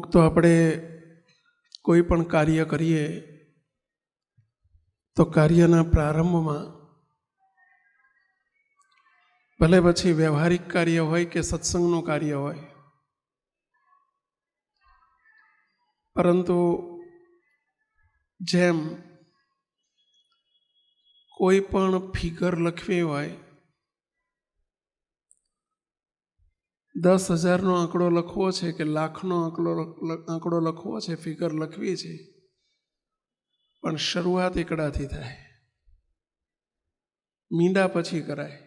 મુક્તો આપણે કોઈ પણ કાર્ય કરીએ તો કાર્યના પ્રારંભમાં ભલે પછી વ્યવહારિક કાર્ય હોય કે સત્સંગનું કાર્ય હોય, પરંતુ જેમ કોઈ પણ ફિગર લખવી હોય, 10,000નો આંકડો લખવો છે કે લાખનો આંકડો લખવો છે, ફિગર લખવી છે, પણ શરૂઆત એકડાથી થાય, મીંડા પછી કરાય.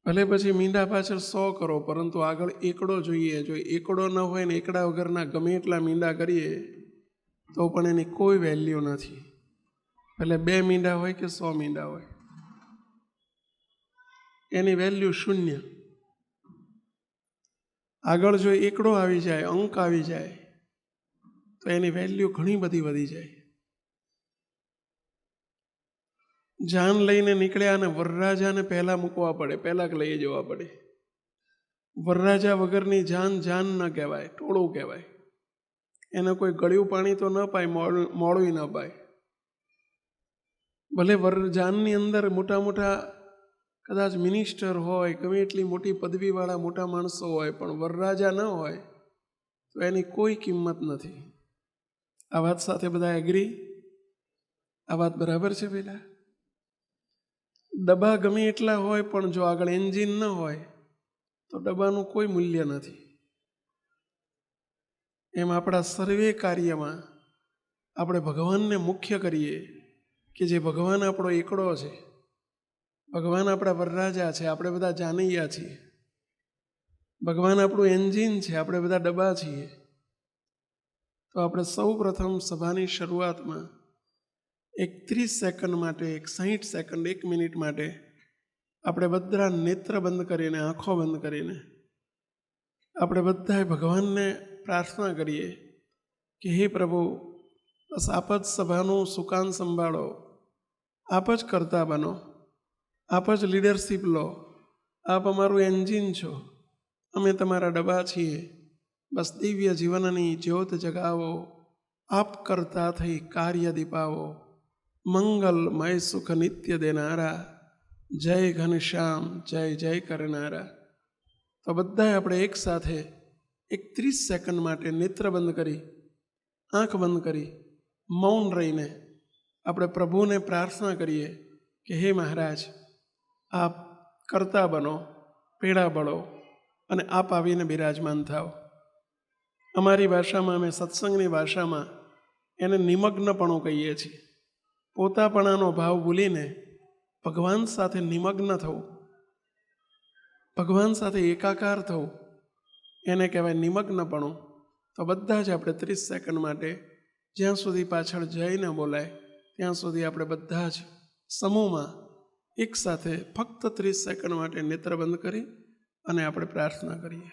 ભલે પછી મીંડા પાછળ 100 કરો, પરંતુ આગળ એકડો જોઈએ. જો એકડો ન હોય ને એકડા વગરના ગમે એટલા મીંડા કરીએ તો પણ એની કોઈ વેલ્યુ નથી. ભલે 2 મીંડા હોય કે 100 મીંડા હોય, એની વેલ્યુ શૂન્ય. આગળ જો એકડો આવી જાય, અંક આવી જાય, તો એની વેલ્યુ ઘણી બધી વધી જાય. જાન લઈને નીકળ્યા અને વરરાજાને પહેલા મૂકવા પડે, પહેલા લઈ જવા પડે. વરરાજા વગરની જાન જાન ન કહેવાય, ટોળું કહેવાય. એને કોઈ ગળ્યું પાણી તો ન પાય, મોડું ન પાય. ભલે જાનની અંદર મોટા મોટા કદાચ મિનિસ્ટર હોય, ગમે એટલી મોટી પદવીવાળા મોટા માણસો હોય, પણ વરરાજા ન હોય તો એની કોઈ કિંમત નથી. આ વાત સાથે બધા એગ્રી? આ વાત બરાબર છે પેલા? ડબ્બા ગમે એટલા હોય, પણ જો આગળ એન્જિન ન હોય તો ડબ્બાનું કોઈ મૂલ્ય નથી. એમ આપણા સર્વે કાર્યમાં આપણે ભગવાનને મુખ્ય કરીએ, કે જે ભગવાન આપણો એકડો છે, ભગવાન આપણા વરરાજા છે, આપણે બધા જાનૈયા છીએ. ભગવાન આપણું એન્જિન છે, આપણે બધા ડબ્બા છીએ. તો આપણે સૌ પ્રથમ સભાની શરૂઆતમાં 30 સેકન્ડ માટે, 60 સેકન્ડ, 1 મિનિટ માટે આપણે બધા નેત્ર બંધ કરીને, આંખો બંધ કરીને આપણે બધાએ ભગવાનને પ્રાર્થના કરીએ કે હે પ્રભુ, બસ આપ જ સભાનું સુકાન સંભાળો, આપ જ કરતા બનો, આપ જ લીડરશીપ લો, આપ અમારું એન્જિન છો, અમે તમારા ડબ્બા છીએ. બસ દિવ્ય જીવનની જ્યોત જગાવો, આપ કરતા થઈ કાર્ય દીપાવો, મંગલમય સુખ નિત્ય દેનારા, જય ઘનશ્યામ, જય જય કરનારા. તો બધાએ આપણે એક સાથે 30 સેકન્ડ માટે નેત્ર બંધ કરી, આંખ બંધ કરી, મૌન રહીને આપણે પ્રભુને પ્રાર્થના કરીએ કે હે મહારાજ, આપ કરતા બનો, પેડા બળો અને આપ આવીને બિરાજમાન થાઓ. અમારી ભાષામાં, અમે સત્સંગની ભાષામાં એને નિમગ્નપણું કહીએ છીએ. પોતાપણાનો ભાવ ભૂલીને ભગવાન સાથે નિમગ્ન થવું, ભગવાન સાથે એકાકાર થવું, એને કહેવાય નિમગ્નપણું. તો બધા જ આપણે 30 સેકન્ડ માટે, જ્યાં સુધી પાછળ જય ન બોલાય ત્યાં સુધી આપણે બધા જ સમૂહમાં એકસાથે ફક્ત 30 સેકન્ડ માટે નેત્ર બંધ કરી અને આપણે પ્રાર્થના કરીએ.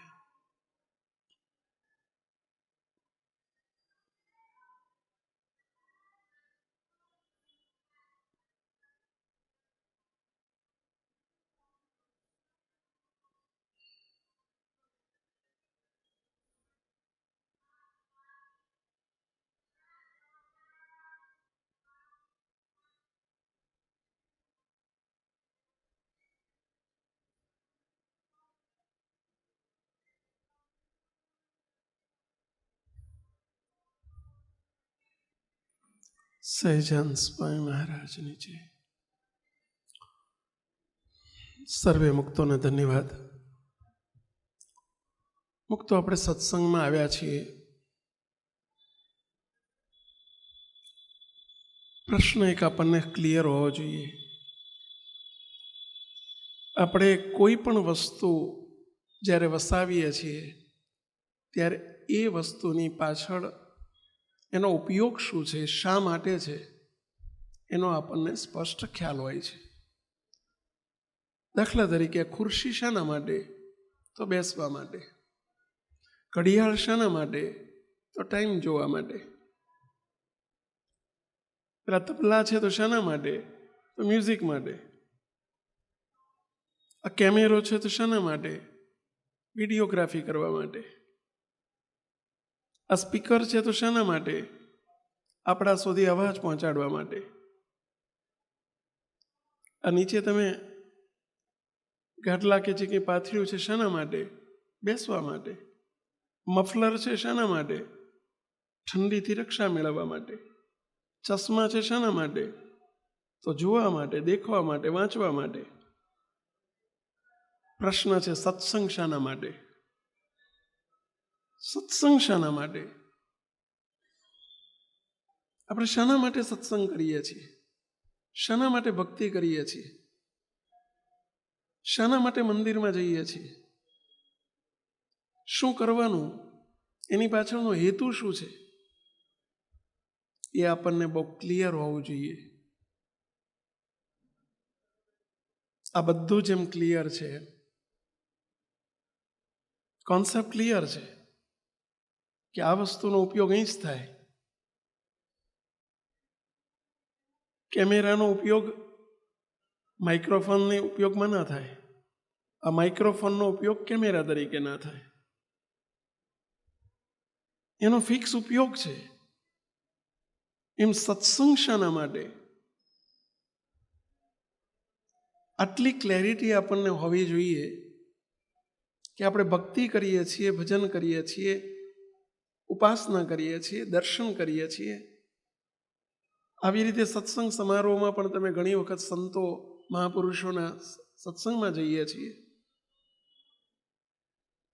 સહેજાન સ્વામી મહારાજની જય. સર્વે મુક્તોને ધન્યવાદ. મુક્તો, આપણે સત્સંગમાં આવ્યા છીએ. પ્રશ્ન એક આપણને ક્લિયર હોવો જોઈએ. આપણે કોઈ પણ વસ્તુ જ્યારે વસાવીએ છીએ ત્યારે એ વસ્તુની પાછળ એનો ઉપયોગ શું છે, શા માટે છે, એનો આપણને સ્પષ્ટ ખ્યાલ હોય છે. દાખલા તરીકે ખુરશી શાના માટે? તો બેસવા માટે. ઘડિયાળ શાના માટે? તો ટાઈમ જોવા માટે. પેલા તબલા છે તો શાના માટે? તો મ્યુઝિક માટે. આ કેમેરો છે તો શાના માટે? વિડીયોગ્રાફી કરવા માટે. આ સ્પીકર છે તો શાના માટે? આપણા સુધી અવાજ પહોંચાડવા માટે. આ નીચે તમે ગાટલા કે જે કંઈ પાથર્યું છે શાના માટે? બેસવા માટે. મફલર છે શાના માટે? ઠંડીથી રક્ષા મેળવવા માટે. ચશ્મા છે શાના માટે? તો જોવા માટે, દેખવા માટે, વાંચવા માટે. પ્રશ્ન છે સત્સંગ શાના માટે? સત્સંગ શાના માટે? આપણે શાના માટે સત્સંગ કરીએ છીએ? શાના માટે ભક્તિ કરીએ છીએ? શાના માટે મંદિરમાં જઈએ છીએ? શું કરવાનું? એની પાછળનો હેતુ શું છે? એ આપણને બહુ ક્લિયર હોવું જોઈએ. આ બધું જેમ ક્લિયર છે, કોન્સેપ્ટ ક્લિયર છે કે આ વસ્તુનો ઉપયોગ અહીં જ થાય. કેમેરાનો ઉપયોગ માઇક્રોફોનને ઉપયોગમાં ના થાય. આ માઇક્રોફોનનો ઉપયોગ કેમેરા તરીકે ના થાય. એનો ફિક્સ ઉપયોગ છે. એમ સત્સંગ શાના માટે? આટલી ક્લેરિટી આપણને હોવી જોઈએ કે આપણે ભક્તિ કરીએ છીએ, ભજન કરીએ છીએ, ઉપાસના કરીએ છીએ, દર્શન કરીએ છીએ. આવી રીતે સત્સંગ સમારોહમાં પણ તમે ઘણી વખત સંતો મહાપુરુષોના સત્સંગમાં જઈએ છીએ.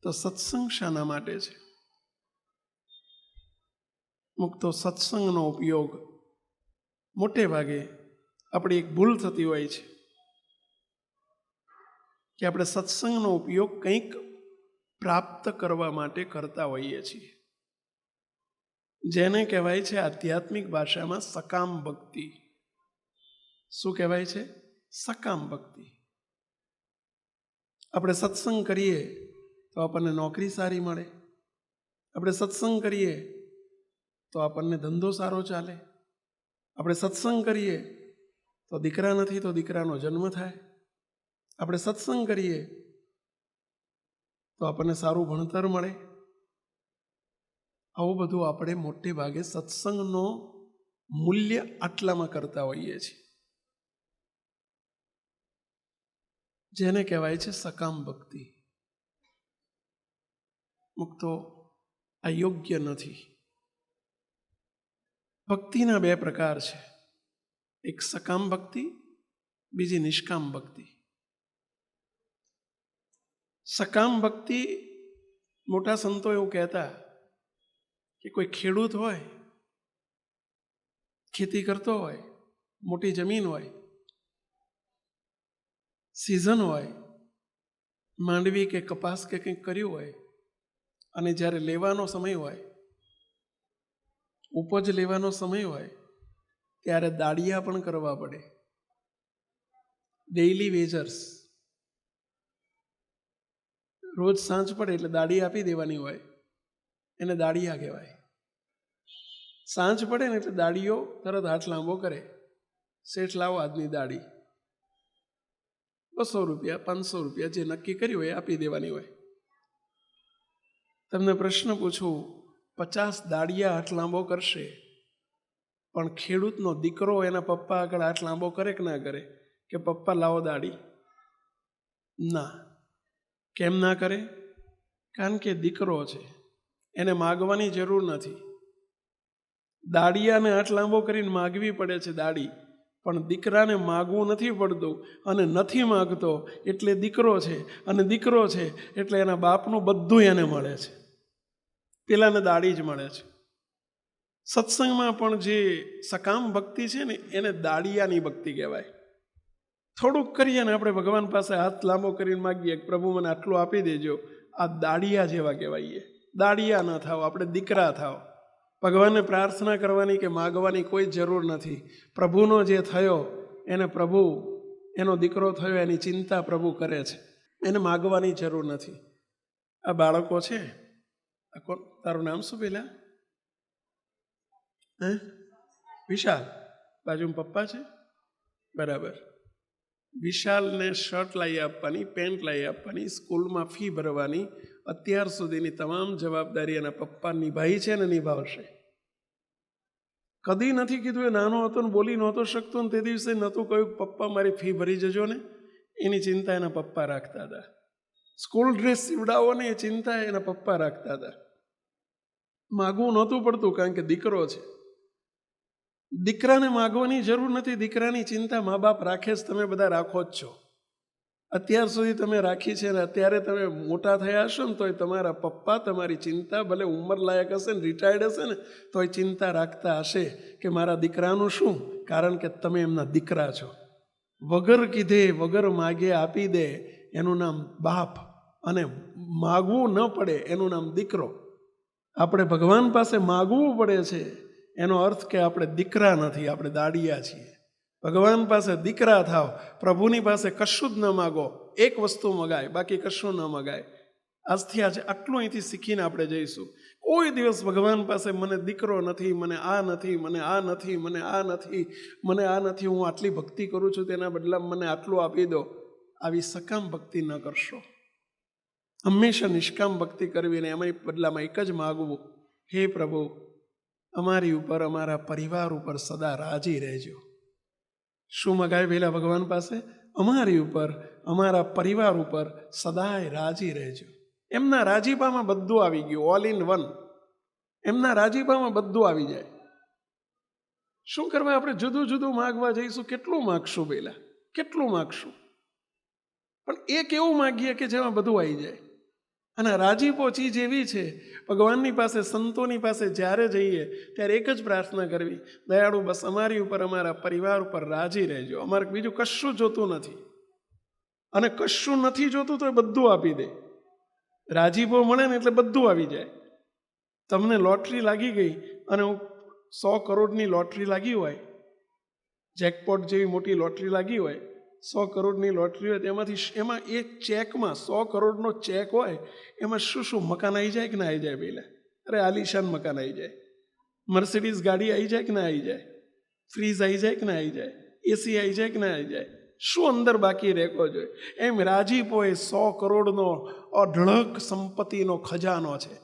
તો સત્સંગ શાના માટે છે? મુક્તો સત્સંગનો ઉપયોગ મોટે ભાગે આપણી એક ભૂલ થતી હોય છે કે આપણે સત્સંગનો ઉપયોગ કંઈક પ્રાપ્ત કરવા માટે કરતા હોઈએ છીએ, જેને કહેવાય છે આધ્યાત્મિક ભાષામાં સકામ ભક્તિ. શું કહેવાય છે? સકામ ભક્તિ. આપણે સત્સંગ કરીએ તો આપણને નોકરી સારી મળે. આપણે સત્સંગ કરીએ તો આપણને ધંધો સારો ચાલે. આપણે સત્સંગ કરીએ તો દીકરા નથી તો દીકરાનો જન્મ થાય. આપણે સત્સંગ કરીએ તો આપણને સારું ભણતર મળે. આવું બધું આપણે મોટે ભાગે સત્સંગનો મૂલ્ય આટલામાં કરતા હોઈએ છીએ, જેને કહેવાય છે સકામ ભક્તિ. મુક્તો આ યોગ્ય નથી. ભક્તિના બે પ્રકાર છે, એક સકામ ભક્તિ, બીજી નિષ્કામ ભક્તિ. સકામ ભક્તિ, મોટા સંતો એવું કહેતા કે કોઈ ખેડૂત હોય, ખેતી કરતો હોય, મોટી જમીન હોય, સિઝન હોય, માંડવી કે કપાસ કે કંઈક કર્યું હોય, અને જ્યારે લેવાનો સમય હોય, ઉપજ લેવાનો સમય હોય, ત્યારે દાડિયા પણ કરવા પડે. ડેઇલી વેજર્સ. રોજ સાંજ પડે એટલે દાડી આપી દેવાની હોય, એને દાડિયા કહેવાય. સાંજ પડે ને એટલે દાડીઓ તરત હાથ લાંબો કરે, શેઠ લાવો આજની દાડી. 200 રૂપિયા, 500 રૂપિયા, જે નક્કી કર્યું હોય આપી દેવાની હોય. તમને પ્રશ્ન પૂછું, 50 દાડિયા હાથ લાંબો કરશે, પણ ખેડૂતનો દીકરો એના પપ્પા આગળ હાથ લાંબો કરે કે ના કરે કે પપ્પા લાવો દાડી? ના. કેમ ના કરે? કારણ કે દીકરો છે, એને માગવાની જરૂર નથી. દાડિયાને હાથ લાંબો કરીને માગવી પડે છે દાડી, પણ દીકરાને માગવું નથી પડતું. અને નથી માગતો એટલે દીકરો છે, અને દીકરો છે એટલે એના બાપનું બધું એને મળે છે, પેલાને દાડી જ મળે છે. સત્સંગમાં પણ જે સકામ ભક્તિ છે ને, એને દાડિયાની ભક્તિ કહેવાય. થોડુંક કરીએ ને આપણે ભગવાન પાસે હાથ લાંબો કરીને માગીએ, પ્રભુ મને આટલું આપી દેજો, આ દાડિયા જેવા કહેવાય. દાડિયા ન થાવ, આપણે દીકરા થાવ. ભગવાનને પ્રાર્થના કરવાની કે માગવાની કોઈ જરૂર નથી. પ્રભુનો જે થયો એને પ્રભુ, એનો દીકરો થયો એની ચિંતા પ્રભુ કરે છે, એને માગવાની જરૂર નથી. આ બાળકો છે, તારું નામ શું પેલા? વિશાલ. બાજુમાં પપ્પા છે, બરાબર. વિશાલને શર્ટ લાવી આપવાની, પેન્ટ લાવી આપવાની, સ્કૂલમાં ફી ભરવાની, અત્યાર સુધીની તમામ જવાબદારી એના પપ્પા નિભાવી છે ને નિભાવશે. કદી નથી કીધું. એ નાનો હતો ને બોલી નહોતો શકતો ને તે દિવસે નહોતું કહ્યું પપ્પા મારી ફી ભરી જજો ને. એની ચિંતા એના પપ્પા રાખતા હતા. સ્કૂલ ડ્રેસ સીવડાવો ને એ ચિંતા એના પપ્પા રાખતા હતા. માગવું નહોતું પડતું કારણ કે દીકરો છે. દીકરાને માગવાની જરૂર નથી. દીકરાની ચિંતા મા બાપ રાખે જ, તમે બધા રાખો જ છો. અત્યાર સુધી તમે રાખી છે ને અત્યારે તમે મોટા થયા હશો ને તોય તમારા પપ્પા તમારી ચિંતા, ભલે ઉંમર લાયક હશે ને રિટાયર્ડ હશે ને તોય ચિંતા રાખતા હશે કે મારા દીકરાનું શું, કારણ કે તમે એમના દીકરા છો. વગર કીધે વગર માગે આપી દે એનું નામ બાપ, અને માગવું ન પડે એનું નામ દીકરો. આપણે ભગવાન પાસે માગવું પડે છે એનો અર્થ કે આપણે દીકરા નથી, આપણે દાડિયા છીએ. ભગવાન પાસે દીકરા થાવ. પ્રભુની પાસે કશું જ ન માગો. એક વસ્તુ મગાય, બાકી કશું ન મગાય. આજથી આજે આટલું અહીંથી શીખીને આપણે જઈશું. કોઈ દિવસ ભગવાન પાસે મને દીકરો નથી, મને આ નથી, મને આ નથી, મને આ નથી, મને આ નથી, હું આટલી ભક્તિ કરું છું તેના બદલામાં મને આટલું આપી દો, આવી સકામ ભક્તિ ન કરશો. હંમેશા નિષ્કામ ભક્તિ કરવી ને એમાં બદલામાં એક જ માગવું, હે પ્રભુ અમારી ઉપર, અમારા પરિવાર ઉપર સદા રાજી રહેજો. શું મગાય પહેલા ભગવાન પાસે? અમારી ઉપર, અમારા પરિવાર ઉપર સદાય રાજી રહેજો. એમના રાજીપામાં બધું આવી ગયું, ઓલ ઇન વન. એમના રાજીપામાં બધું આવી જાય. શું કરવા આપણે જુદું જુદું માગવા જઈશું? કેટલું માગશું પહેલા? કેટલું માગશું? પણ એક એવું માગીએ કે જેમાં બધું આવી જાય. અને રાજીપો ચીજ એવી છે, ભગવાનની પાસે, સંતોની પાસે જ્યારે જઈએ ત્યારે એક જ પ્રાર્થના કરવી, દયાળુ બસ અમારી ઉપર, અમારા પરિવાર ઉપર રાજી રહેજો. અમારે બીજું કશું જોતું નથી. અને કશું નથી જોતું તો એ બધું આપી દે. રાજીપો મળે ને એટલે બધું આવી જાય. તમને લોટરી લાગી ગઈ અને 100 કરોડની લોટરી લાગી હોય, જેકપોટ જેવી મોટી લોટરી લાગી હોય, 100 કરોડની લોટરી હોય, એમાં એક ચેકમાં 100 કરોડનો ચેક હોય, એમાં શું શું મકાન આવી જાય કે ના આવી જાય? પહેલાં અરે આલિશાન મકાન આવી જાય, મર્સિડીઝ ગાડી આવી જાય કે ના આવી જાય, ફ્રીજ આવી જાય કે ના આવી જાય, એસી આવી જાય કે ના આવી જાય? શું અંદર બાકી રહેવો જોઈએ? એમ રાજીપો એ 100 કરોડનો અઢળક સંપત્તિનો ખજાનો છે.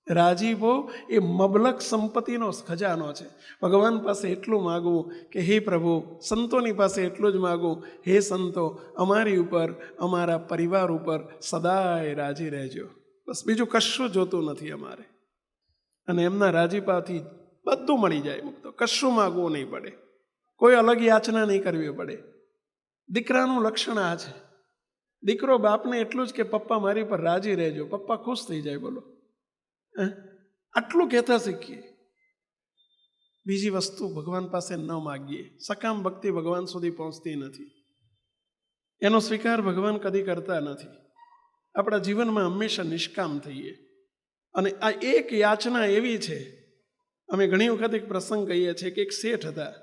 રાજીપો એ મબલક સંપત્તિનો ખજાનો છે. ભગવાન પાસે એટલું માગવું કે હે પ્રભુ, સંતોની પાસે એટલું જ માગવું, હે સંતો અમારી ઉપર, અમારા પરિવાર ઉપર સદાય રાજી રહેજો. બસ બીજું કશું જોતું નથી અમારે. અને એમના રાજીપાથી બધું મળી જાય. મુક્તો કશું માગવું નહીં પડે, કોઈ અલગ યાચના નહીં કરવી પડે. દીકરાનું લક્ષણ આ છે. દીકરો બાપને એટલું જ કે પપ્પા મારી પર રાજી રહેજો, પપ્પા ખુશ થઈ જાય. બોલો, આટલું કહેતા શીખીએ. બીજી વસ્તુ ભગવાન પાસે ન માગીએ. સકામ ભક્તિ ભગવાન સુધી પહોંચતી નથી. એનો સ્વીકાર ભગવાન કદી કરતા નથી. આપણા જીવનમાં હંમેશા નિષ્કામ થઈએ. અને આ એક યાચના એવી છે, અમે ઘણી વખત એક પ્રસંગ કહીએ છીએ કે એક શેઠ હતા.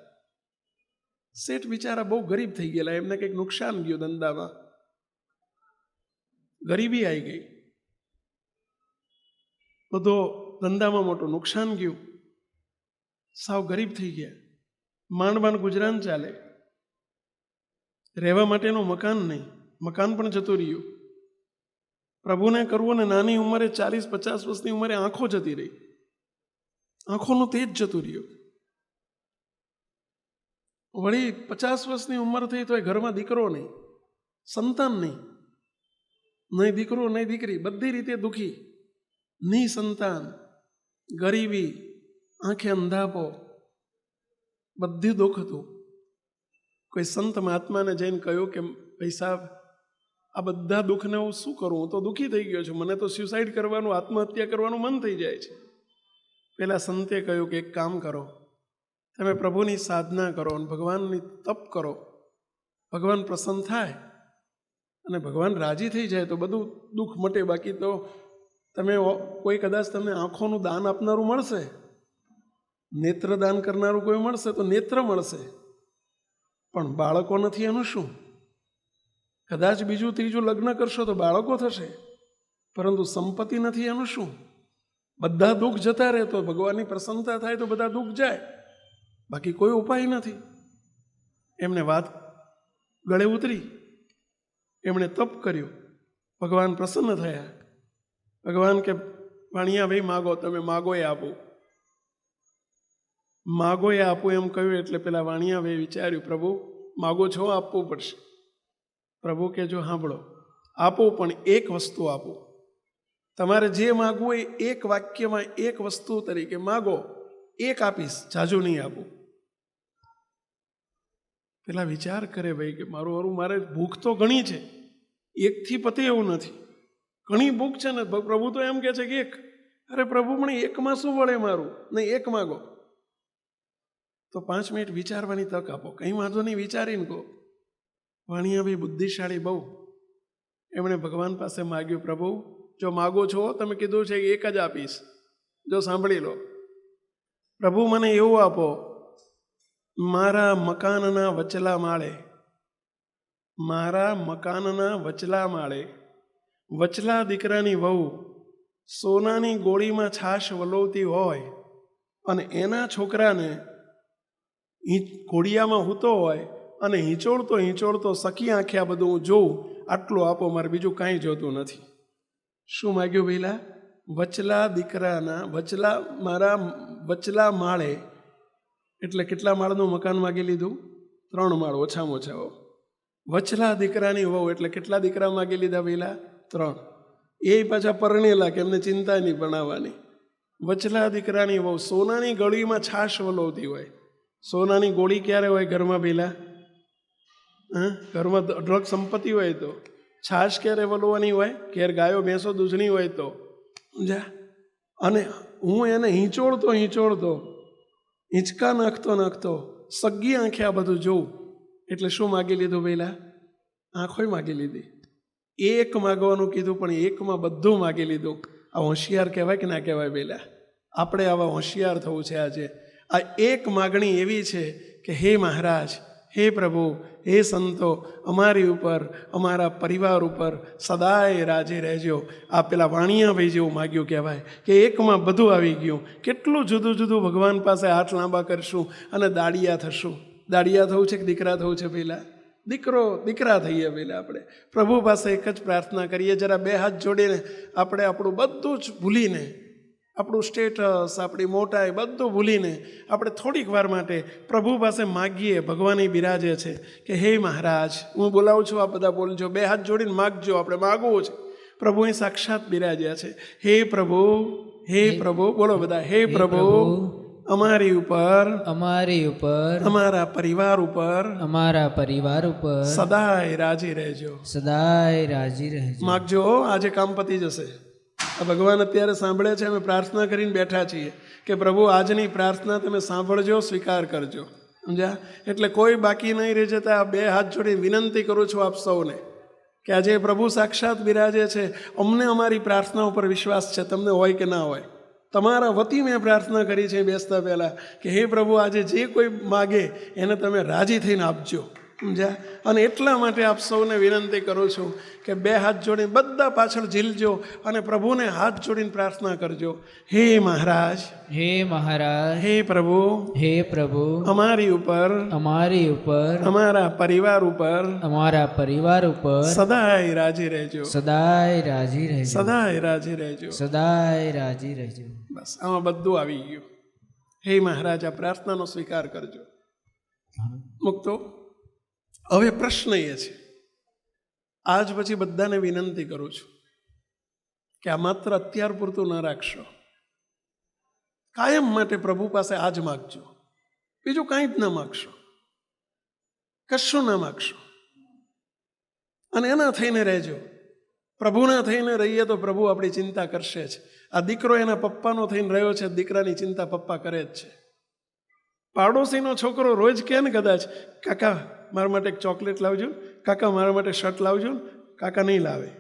શેઠ બિચારા બહુ ગરીબ થઈ ગયેલા. એમને કંઈક નુકસાન ગયું ધંધામાં, ગરીબી આવી ગઈ, બધો ધંધામાં મોટું નુકસાન ગયું, સાવ ગરીબ થઈ ગયા. માંડ માંડ ગુજરાન ચાલે. રહેવા માટેનું મકાન નહીં, મકાન પણ જતું રહ્યું. પ્રભુને કરવું ને નાની ઉંમરે 40-50 વર્ષની ઉંમરે આંખો જતી રહી. આંખોનું તેજ જતું રહ્યું. વળી 50 વર્ષની ઉંમર થઈ તો એ ઘરમાં દીકરો નહીં, સંતાન નહીં. નહીં દીકરો નહીં દીકરી, બધી રીતે દુઃખી. નહીં સંતાન, ગરીબી, આંખે અંધાપો, બધું દુઃખ હતું. કોઈ સંત મહાત્માને જઈને કહ્યું કે ભાઈ સાહેબ, આ બધા દુઃખને હું શું કરું? હું તો દુઃખી થઈ ગયો છું, મને તો સ્યુસાઇડ કરવાનું, આત્મહત્યા કરવાનું મન થઈ જાય છે. પેલા સંતે કહ્યું કે એક કામ કરો, તમે પ્રભુની સાધના કરો અને ભગવાનની તપ કરો. ભગવાન પ્રસન્ન થાય અને ભગવાન રાજી થઈ જાય તો બધું દુઃખ મટે. બાકી તો તમે કોઈ કદાચ તમને આંખોનું દાન આપનારું મળશે, નેત્ર દાન કરનારું કોઈ મળશે તો નેત્ર મળશે, પણ બાળકો નથી એનું શું? કદાચ બીજું ત્રીજું લગ્ન કરશો તો બાળકો થશે, પરંતુ સંપત્તિ નથી એનું શું? બધા દુઃખ જતા રહે તો ભગવાનની પ્રસન્નતા થાય તો બધા દુઃખ જાય, બાકી કોઈ ઉપાય નથી. એમને વાત ગળે ઉતરી, એમણે તપ કર્યું, ભગવાન પ્રસન્ન થયા. ભગવાન કે વાણિયા ભાઈ માગો, તમે માગો એ આપું, માગો એ આપું એમ કહ્યું એટલે પેલા વાણિયા ભાઈ વિચાર્યું, પ્રભુ માગો છો, આપવું પડશે. પ્રભુ કે જો સાંભળો, આપો પણ એક વસ્તુ આપો. તમારે જે માગવું હોય એક વાક્યમાં એક વસ્તુ તરીકે માગો, એક આપીશ, જાજુ નહીં આપું. પેલા વિચાર કરે ભાઈ કે મારું મારે ભૂખ તો ઘણી છે, એકથી પતે એવું નથી, ઘણી ભૂખ છે ને. પ્રભુ તો એમ કે છે કે એક. અરે પ્રભુ પણ એકમાં શું વળે મારું, નહીં એક માગો. તો 5 મિનિટ વિચારવાની તક આપો, કંઈ વાંધો નહીં, વિચારીને કહો. વાણિયા ભાઈ બુદ્ધિશાળી બહુ, એમણે ભગવાન પાસે માગ્યું, પ્રભુ જો માગો છો, તમે કીધું છે કે એક જ આપીશ, જો સાંભળી લો. પ્રભુ મને એવું આપો, મારા મકાનના વચલા માળે, મારા મકાનના વચલા માળે વચલા દીકરાની વહુ સોનાની ગોળીમાં છાશ વલોવતી હોય અને એના છોકરાને ઘોડિયામાં હૂતો હોય અને હિંચોળતો હિંચોળતો સખી આંખે આ બધું હું જોઉં, આટલું આપો, મારે બીજું કાંઈ જોતું નથી. શું માગ્યું પહેલા? વચલા દીકરાના વચલા, મારા વચલા માળે, એટલે કેટલા માળનું મકાન માગી લીધું? 3 માળ ઓછામાં ઓછા. વચલા દીકરાની વહુ એટલે કેટલા દીકરા માગી લીધા પહેલા? 3. એ પાછા પરણેલા કે એમને ચિંતા નહીં ભણાવવાની. વચલા દીકરાની વહુ સોનાની ગળીમાં છાશ વલોવતી હોય. સોનાની ગોળી ક્યારે હોય ઘરમાં પહેલા? ઘરમાં અઢળક સંપત્તિ હોય તો છાશ ક્યારે વલોવાની હોય? ઘેર ગાયો ભેંસો દૂધણી હોય તો. સમજ્યા? અને હું એને હિંચોળતો હિંચકા નાખતો સગી આંખે આ બધું જોઉં. એટલે શું માગી લીધું પહેલા? આંખોય માગી લીધી. એક માગવાનું કીધું પણ એકમાં બધું માગી લીધું. આ હોશિયાર કહેવાય કે ના કહેવાય? પહેલા આપણે આવા હોશિયાર થવું છે આજે. આ એક માગણી એવી છે કે હે મહારાજ, હે પ્રભુ, હે સંતો, અમારી ઉપર, અમારા પરિવાર ઉપર સદાય રાજી રહેજો. આ પેલા વાણિયાભાઈ જેવું માગ્યું કહેવાય કે એકમાં બધું આવી ગયું. કેટલું જુદું જુદું ભગવાન પાસે હાથ લાંબા કરશું અને દાડિયા થશું. દાડિયા થવું છે કે દીકરા થવું છે? પહેલાં દીકરા થઈએ. પહેલાં આપણે પ્રભુ પાસે એક જ પ્રાર્થના કરીએ, જરા 2 હાથ જોડીને આપણે આપણું બધું જ ભૂલીને, આપણું સ્ટેટસ, આપણી મોટાઈ બધું ભૂલીને આપણે થોડીક વાર માટે પ્રભુ પાસે માગીએ. ભગવાન બિરાજે છે કે હે મહારાજ, હું બોલાવું છું, આ બધા બોલજો, 2 હાથ જોડીને માગજો. આપણે માગવું છે. પ્રભુ અહીં સાક્ષાત બિરાજ્યા છે. હે પ્રભુ, હે પ્રભુ, બોલો બધા, હે પ્રભુ, અમારી ઉપર, અમારા પરિવાર ઉપર સદાય રાજી રહેજો. માગજો, આજે કામ પતી જશે. આ ભગવાન અત્યારે સાંભળે છે, અમે પ્રાર્થના કરીને બેઠા છીએ કે પ્રભુ આજની પ્રાર્થના તમે સાંભળજો, સ્વીકાર કરજો. સમજ્યા? એટલે કોઈ બાકી નહીં રહી જતા. 2 હાથ જોડી વિનંતી કરું છું આપ સૌને કે આજે પ્રભુ સાક્ષાત બિરાજે છે. અમને અમારી પ્રાર્થના ઉપર વિશ્વાસ છે, તમને હોય કે ના હોય. તમારા વતી મેં પ્રાર્થના કરી છે બેસતા પહેલાં કે હે પ્રભુ, આજે જે કોઈ માગે એને તમે રાજી થઈને આપજો. સમજ્યા? અને એટલા માટે આપ સૌને વિનંતી કરું છું કે 2 હાથ જોડીને બધા પાછળ ઝીલજો અને પ્રભુને હાથ જોડીને પ્રાર્થના કરજો. હે મહારાજ, હે પ્રભુ, અમારી ઉપર, અમારા પરિવાર ઉપર સદાય રાજી રહેજો. બસ આમાં બધું આવી ગયું. હે મહારાજ, આ પ્રાર્થનાનો સ્વીકાર કરજો. મુક્તો. હવે પ્રશ્ન એ છે, આજ પછી બધાને વિનંતી કરું છું કે આ માત્ર અત્યાર પૂરતું ન રાખશો. કાયમ માટે પ્રભુ પાસે આજ માગજો. બીજું કાંઈ જ ન માગશો, કશું ન માગશો અને એના થઈને રહેજો. પ્રભુના થઈને રહીએ તો પ્રભુ આપણી ચિંતા કરશે જ. આ દીકરો એના પપ્પાનો થઈને રહ્યો છે, દીકરાની ચિંતા પપ્પા કરે જ છે. પાડોશીનો છોકરો રોજ કહે ને કદાચ, કાકા મારા માટે એક ચોકલેટ લાવજો, કાકા મારા માટે શર્ટ લાવજો. કાકા નહીં લાવે.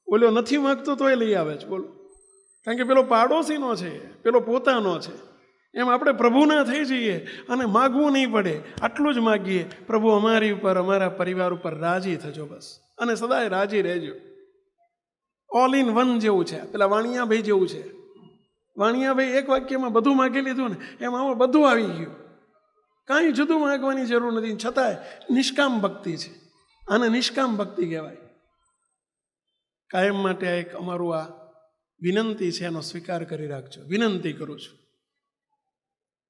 બોલ્યો નથી માગતો તોય લઈ આવે છે. બોલો, કારણ કે પેલો પાડોશીનો છે, પેલો પોતાનો છે. એમ આપણે પ્રભુના થઈ જઈએ અને માગવું નહીં પડે. આટલું જ માગીએ, પ્રભુ અમારી ઉપર, અમારા પરિવાર ઉપર રાજી થજો બસ, અને સદાય રાજી રહેજો. ઓલ ઇન વન જેવું છે, પેલા વાણિયાભાઈ જેવું છે. વાણિયાભાઈ એક વાક્યમાં બધું માગી લીધું ને, એમ આમાં બધું આવી ગયું. કાંઈ જુદું માગવાની જરૂર નથી. છતાંય નિષ્કામ ભક્તિ છે. આને નિષ્કામ ભક્તિ કહેવાય. કાયમ માટે એક અમારું આ વિનંતી છે, એનો સ્વીકાર કરી રાખજો. વિનંતી કરું છું.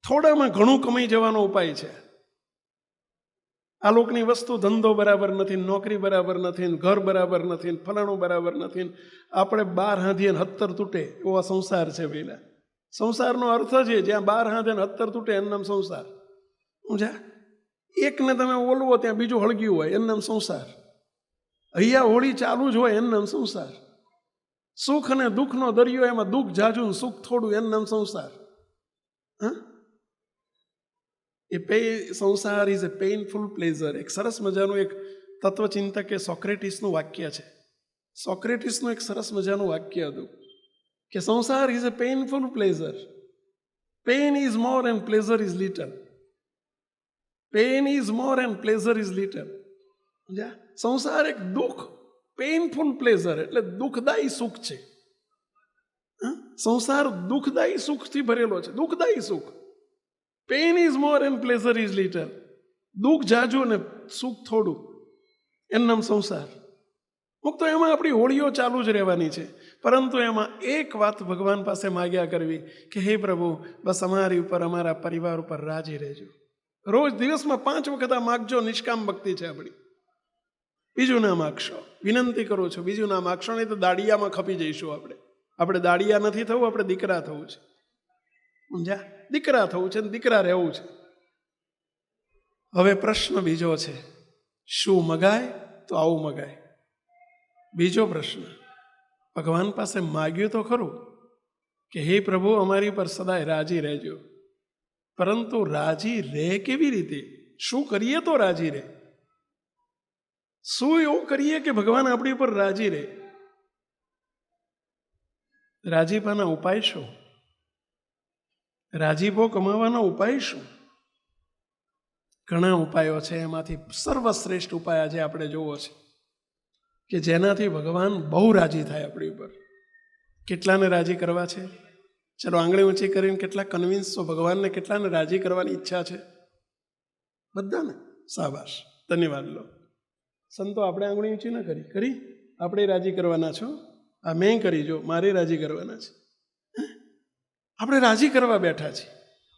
થોડામાં ઘણું કમાઈ જવાનો ઉપાય છે. આ લોકની વસ્તુ ધંધો બરાબર નથી, નોકરી બરાબર નથી, ઘર બરાબર નથી, ફલાણું બરાબર નથી, આપણે 12 હાંધીએ 17 તૂટે એવો આ સંસાર છે. પેલા સંસારનો અર્થ છે જ્યાં 12 હાંધીએ 17 તૂટે એનું નામ સંસાર. સમજ્યા? એકને તમે ઓલવો ત્યાં બીજું હળગ્યું હોય એનું નામ સંસાર. અહીંયા હોળી ચાલુ જ હોય એનું નામ સંસાર. સુખ અને દુઃખનો દરિયો, એમાં દુઃખ જાજુ સુખ થોડું, એનું નામ સંસાર. હા, સંસાર ઇઝ એ પેઇનફુલ પ્લેઝર. એક સરસ મજાનું એક તત્વચિંતકે સોક્રેટિસનું વાક્ય છે. સોક્રેટિસનું એક સરસ મજાનું વાક્ય હતું કે સંસાર is A painful pleasure. Pain is more and pleasure is little. Pain is more and pleasure is little. સંસાર એક દુઃખ, પેઇનફુલ પ્લેઝર એટલે દુઃખદાયી સુખ છે. સંસાર દુઃખદાયી સુખથી ભરેલો છે. દુઃખદાયી સુખ. Pain is more and pleasure is little. દુઃખ જાજુ ને સુખ થોડું, એનું નામ સંસાર. મુક્ત એમાં આપણી હોળીઓ ચાલુ જ રહેવાની છે. પરંતુ એમાં એક વાત ભગવાન પાસે માગ્યા કરવી કે હે પ્રભુ, બસ અમારી ઉપર, અમારા પરિવાર ઉપર રાજી રહેજો. રોજ દિવસમાં 5 વખત આ માગજો. નિષ્કામ ભક્તિ છે આપણી. બીજું ના માગશો. વિનંતી કરું છું, બીજું ના માગશો, નહીં તો દાડિયામાં ખપી જઈશું આપણે. આપણે દાડિયા નથી થવું, આપણે દીકરા થવું છે. સમજ્યા? દીકરા થવું છે ને દીકરા રહેવું છે. હવે પ્રશ્ન બીજો છે, શું મગાય? તો આવું મગાય. બીજો પ્રશ્ન, ભગવાન પાસે માગ્યું તો ખરું કે હે પ્રભુ, અમારી પર સદાય રાજી રહેજો. પરંતુ રાજી રહે કેવી રીતે? શું કરીએ તો રાજી રહે? શું એવું કરીએ કે ભગવાન આપણી ઉપર રાજી રહે? રાજીપાના ઉપાય શું? રાજીપો કમાવાનો ઉપાય શું? ઘણા ઉપાયો છે. એમાંથી સર્વશ્રેષ્ઠ ઉપાય આજે આપણે જોવો છે કે જેનાથી ભગવાન બહુ રાજી થાય આપણી ઉપર. કેટલાને રાજી કરવા છે? ચલો આંગળી ઊંચી કરીને કેટલા કન્વિન્સ છો? ભગવાનને કેટલાને રાજી કરવાની ઈચ્છા છે? બધાને? શાબાશ, ધન્યવાદ લો. સંતો આપણે આંગળી ઊંચી ન કરી આપણે રાજી કરવાના છો. આ મેં કરી, જો મારે રાજી કરવાના છે. આપણે રાજી કરવા બેઠા છીએ.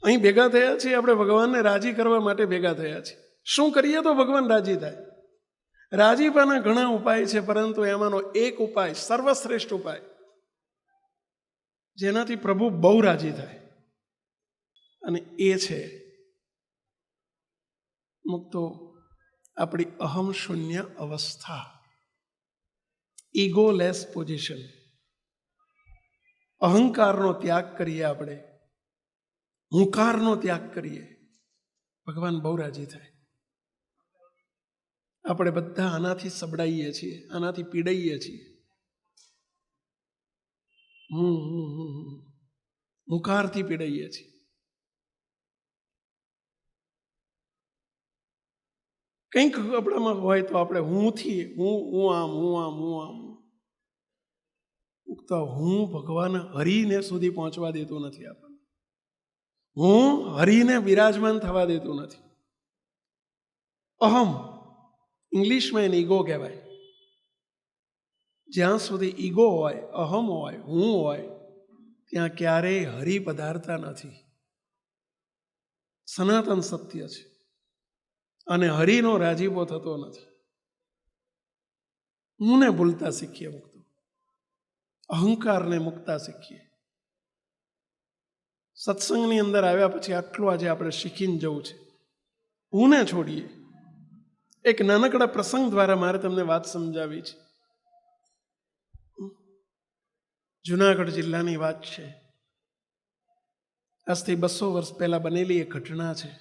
અહીં ભેગા થયા છીએ, આપણે ભગવાનને રાજી કરવા માટે ભેગા થયા છીએ. શું કરીએ તો ભગવાન રાજી થાય? રાજીપાના ઘણા ઉપાય છે, પરંતુ એમાંનો એક ઉપાય, સર્વશ્રેષ્ઠ ઉપાય, જેનાથી પ્રભુ બહુ રાજી થાય, અને એ છે મુક્તો આપણી અહમ શૂન્ય અવસ્થા, ઈગોલેસ પોઝિશન. અહંકારનો ત્યાગ કરીએ, આપણે હુંકારનો ત્યાગ કરીએ, ભગવાન બહુ રાજી થાય. આપણે બધા આનાથી સબડાઈએ છીએ, આનાથી પીડાઈએ છીએ. હુંકારથી પીડાઈએ છીએ. કંઈક આપણામાં હોય તો આપણે હુંથી, હું આમ તો હું ભગવાન હરિને સુધી પહોંચવા દેતું નથી આપણને. હું હરિને બિરાજમાન થવા દેતું નથી. અહમ, ઇંગ્લિશમાં એને ઈગો કહેવાય. જ્યાં સુધી ઈગો હોય, અહમ હોય, હું હોય, ત્યાં ક્યારેય હરિ પધારતા નથી. સનાતન સત્ય છે. અને હરિનો રાજીપો થતો નથી. હુંને ભૂલતા શીખીએ, મુક્તો અહંકારને મૂકતા શીખીએ. સત્સંગની અંદર આવ્યા પછી આટલું આજે આપણે શીખીને જવું છે. હુંને છોડીએ. એક નાનકડા પ્રસંગ દ્વારા મારે તમને વાત સમજાવી છે. જુનાગઢ જિલ્લાની વાત છે. આજથી 200 વર્ષ પહેલા બનેલી એક ઘટના છે.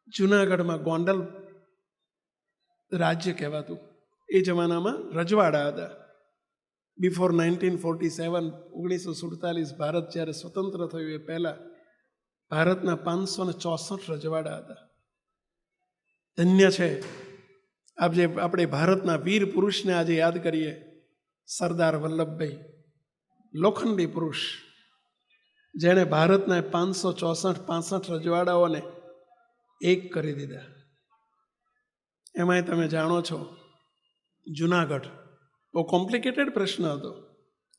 જુનાગઢમાં ગોંડલ રાજ્ય કહેવાતું. એ જમાનામાં રજવાડા હતા. બિફોર 1947, 1947 ભારત જ્યારે સ્વતંત્ર થયું એ પહેલા ભારતના 564 રજવાડા હતા. ધન્ય છે આપણે ભારતના વીર પુરુષને આજે યાદ કરીએ. સરદાર વલ્લભભાઈ, લોખંડી પુરુષ, જેણે ભારતના 564 રજવાડાઓને એક કરી દીધા. એમાંય તમે જાણો છો, જુનાગઢ બહુ કોમ્પ્લિકેટેડ પ્રશ્ન હતો.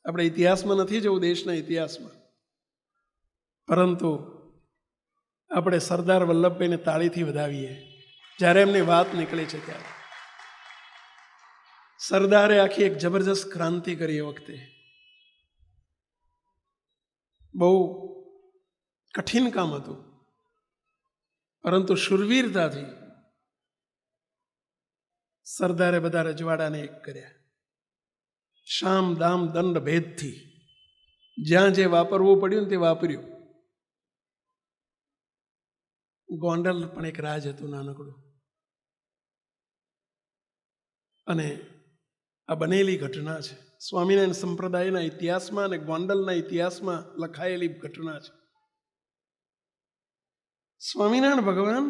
આપણે ઇતિહાસમાં નથી જવું, દેશના ઇતિહાસમાં, પરંતુ આપણે સરદાર વલ્લભભાઈને તાળીથી વધાવીએ જ્યારે એમની વાત નીકળી છે. ત્યારે સરદારે આખી એક જબરજસ્ત ક્રાંતિ કરી. એ વખતે બહુ કઠિન કામ હતું, પરંતુ શુરવીરતાથી સરદારે બધા રજવાડાને એક કર્યા. શામ દામ દંડ ભેદથી જ્યાં જે વાપરવું પડ્યું ને તે વાપર્યું. ગોંડલ પણ એક રાજ હતું નાનકડું, અને આ બનેલી ઘટના છે. સ્વામિનારાયણ સંપ્રદાયના ઇતિહાસમાં અને ગોંડલના ઇતિહાસમાં લખાયેલી ઘટના છે. સ્વામિનારાયણ ભગવાન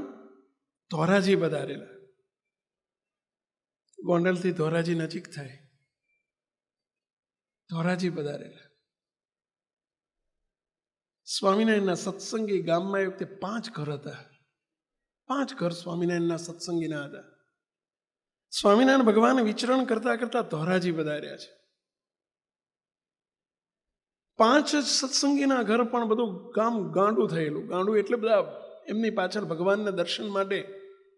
ધોરાજી પધારેલા. ગોંડલથી ધોરાજી નજીક થાય. ધોરાજી પધારેલા. સ્વામિનારાયણના સત્સંગી ગામમાં એ વખતે 5 ઘર હતા. 5 ઘર સ્વામિનારાયણના સત્સંગીના હતા. સ્વામિનારાયણ ભગવાન વિચરણ કરતા કરતા ધોરાજી પધાર્યા છે. 5 જ સત્સંગીના ઘર, પણ બધું ગામ ગાંડું થયેલું. ગાંડું એટલે બધા એમની પાછળ ભગવાનના દર્શન માટે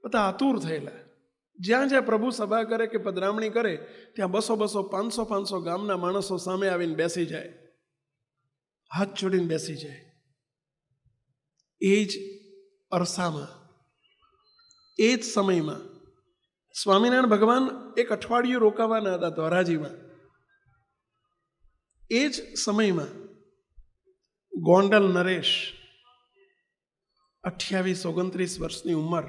બધા આતુર થયેલા. જ્યાં જ્યાં પ્રભુ સભા કરે કે પધરામણી કરે ત્યાં 200 500 ગામના માણસો સામે આવીને બેસી જાય, હાથ જોડીને બેસી જાય. એ જ અરસામાં, એ જ સમયમાં સ્વામિનારાયણ ભગવાન એક અઠવાડિયું રોકાવાના હતા ધોરાજીમાં. એ જ સમયમાં ગોંડલ નરેશ, 28-29 વર્ષની ઉંમર,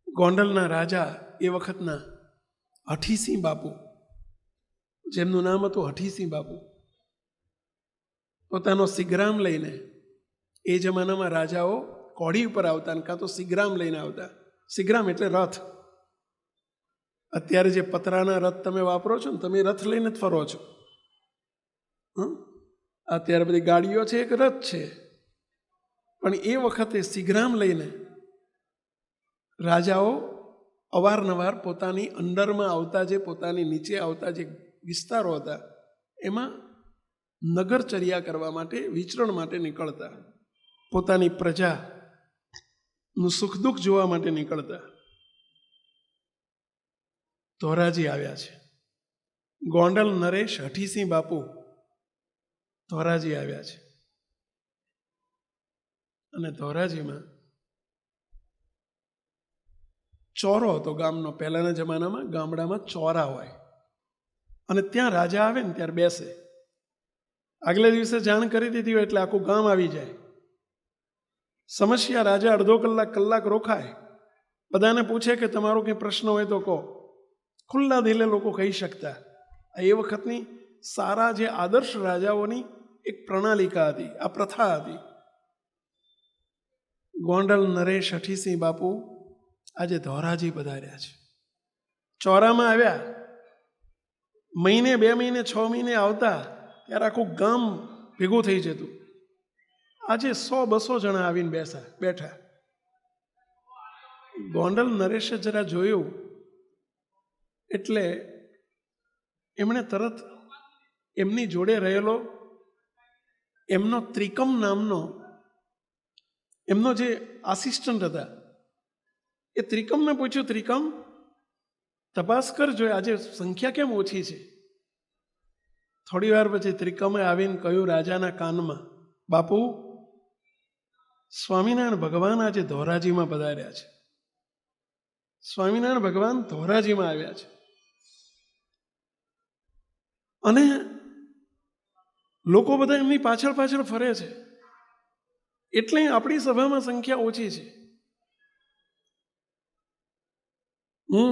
ગોંડલના રાજા એ વખતના હઠીસિંહ બાપુ, જેમનું નામ હતું હઠીસિંહ બાપુ, પોતાનો સિગ્રામ લઈને, એ જમાનામાં રાજાઓ કોડી ઉપર આવતા ને કાં તો સિગ્રામ લઈને આવતા. સિગ્રામ એટલે રથ. અત્યારે જે પતરાના રથ તમે વાપરો છો ને, તમે રથ લઈને જ ફરો છો. અત્યારે બધી ગાડીઓ છે, એક રથ છે, પણ એ વખતે સિગ્રામ લઈને રાજાઓ અવારનવાર પોતાની અંડરમાં આવતા, જે પોતાની નીચે આવતા જે વિસ્તારો હતા એમાં નગરચર્યા કરવા માટે, વિચરણ માટે નીકળતા. પોતાની પ્રજાનું સુખ દુઃખ જોવા માટે નીકળતા. ધોરાજી આવ્યા છે. ગોંડલ નરેશ હઠીસિંહ બાપુ ધોરાજી આવ્યા છે. અને ધોરાજીમાં ચોરો હતો ગામનો. પહેલાના જમાનામાં ગામડામાં ચોરા હોય, અને ત્યાં રાજા આવે ને ત્યારે બેસે. આગલે દિવસે જાણ કરી દીધી હોય એટલે આખું ગામ આવી જાય. સમસ્યા રાજા અડધો કલાક રોકાય, બધાને પૂછે કે તમારો કંઈ પ્રશ્ન હોય તો કહો. ખુલ્લા દિલે લોકો કહી શકતા. એ વખતની સારા જે આદર્શ રાજાઓની એક પ્રણાલિકા હતી, આ પ્રથા હતી. ગોંડલ નરેશ હઠીસિંહ બાપુ આજે ધોરાજી પધાર્યા છે. ચોરામાં આવ્યા. મહિને 2 મહિને 6 મહિને આવતા ત્યારે આખું ગામ ભેગું થઈ જતું. આજે 100-200 જણા આવીને બેઠા. ગોંડલ નરેશે જરા જોયું એટલે એમણે તરત એમની જોડે રહેલો એમનો ત્રિકમ નામનો એમનો જે આસિસ્ટન્ટ હતા, એ ત્રિકમને પૂછ્યું, ત્રિકમ તપાસ કરજો આજે સંખ્યા કેમ ઓછી છે. થોડી વાર પછી ત્રિકમે આવીને કહ્યું રાજાના કાનમાં, બાપુ, સ્વામિનારાયણ ભગવાન આજે ધોરાજીમાં પધાર્યા છે. સ્વામિનારાયણ ભગવાન ધોરાજીમાં આવ્યા છે, અને લોકો બધા એમની પાછળ પાછળ ફરે છે, એટલે આપણી સભામાં સંખ્યા ઓછી છે. હું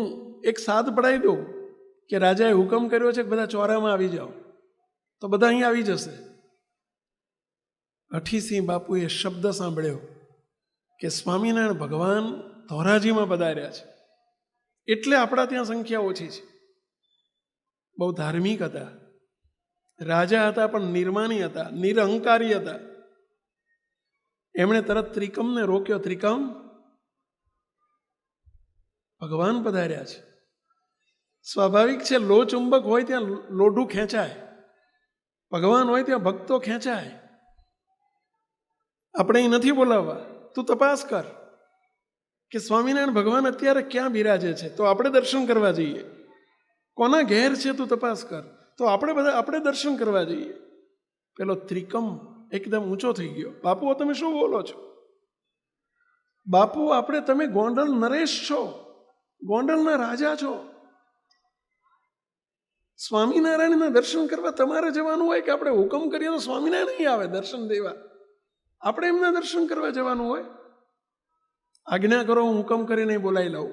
એક સાદ પડાવી દઉં કે રાજાએ હુકમ કર્યો છે કે બધા ચોરામાં આવી જાઓ, તો બધા અહીં આવી જશે. હઠીસિંહ બાપુએ શબ્દ સાંભળ્યો કે સ્વામિનારાયણ ભગવાન ધોરાજીમાં પધાર્યા છે, એટલે આપણા ત્યાં સંખ્યા ઓછી છે. બહુ ધાર્મિક હતા, રાજા હતા પણ નિર્માની હતા, નિરહંકારી હતા. એમણે તરત ત્રિકમને રોક્યો, ત્રિકમ, ભગવાન પધાર્યા છે. સ્વાભાવિક છે, લો ચુંબક હોય ત્યાં લોઢું ખેંચાય, ભગવાન હોય ત્યાં ભક્તો ખેંચાય. આપણે અહીં નથી બોલાવવા. તું તપાસ કર કે સ્વામિનારાયણ ભગવાન અત્યારે ક્યાં બિરાજે છે, તો આપણે દર્શન કરવા જઈએ. કોના ઘેર છે તું તપાસ કર, તો આપણે દર્શન કરવા જઈએ. પેલો ત્રિકમ એકદમ ઊંચો થઈ ગયો. બાપુ તમે શું બોલો છો? બાપુ તમે ગોંડલ નરેશ છો, ગોંડલના રાજા છો. સ્વામિનારાયણના દર્શન કરવા તમારે જવાનું હોય કે આપણે હુકમ કરીએ તો સ્વામિનારાયણ નહીં આવે દર્શન દેવા? આપણે એમના દર્શન કરવા જવાનું હોય? આજ્ઞા કરો, હું હુકમ કરીને બોલાવી લઉં.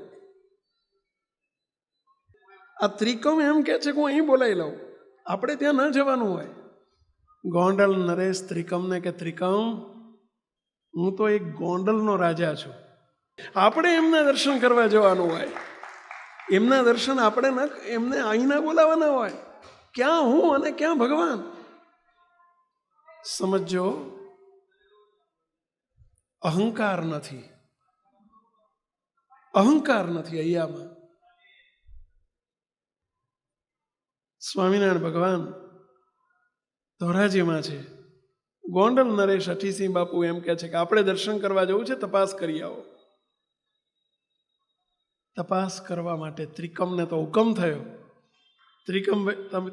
આ ત્રિકમ એમ કે છે કે હું અહીં બોલાવી લઉં. આપણે ત્યાં ન જવાનું હોય. ગોંડલ નરેશ ત્રિકમને કે ત્રિકમ, હું તો એક ગોંડલનો રાજા છું. આપણે એમના દર્શન કરવા જવાનું હોય. એમના દર્શન આપણે એમને અહીંના બોલાવાના હોય. ક્યાં હું અને ક્યાં ભગવાન? સમજો, અહંકાર નથી, અહંકાર નથી અહીંયામાં. સ્વામિનારાયણ ભગવાન ધોરાજીમાં છે. ગોંડલ નરેશ અઠીસિંહ બાપુ એમ કે છે કે આપણે દર્શન કરવા જવું છે, તપાસ કરી આવો. તપાસ કરવા માટે ત્રિકમને તો હુકમ થયો.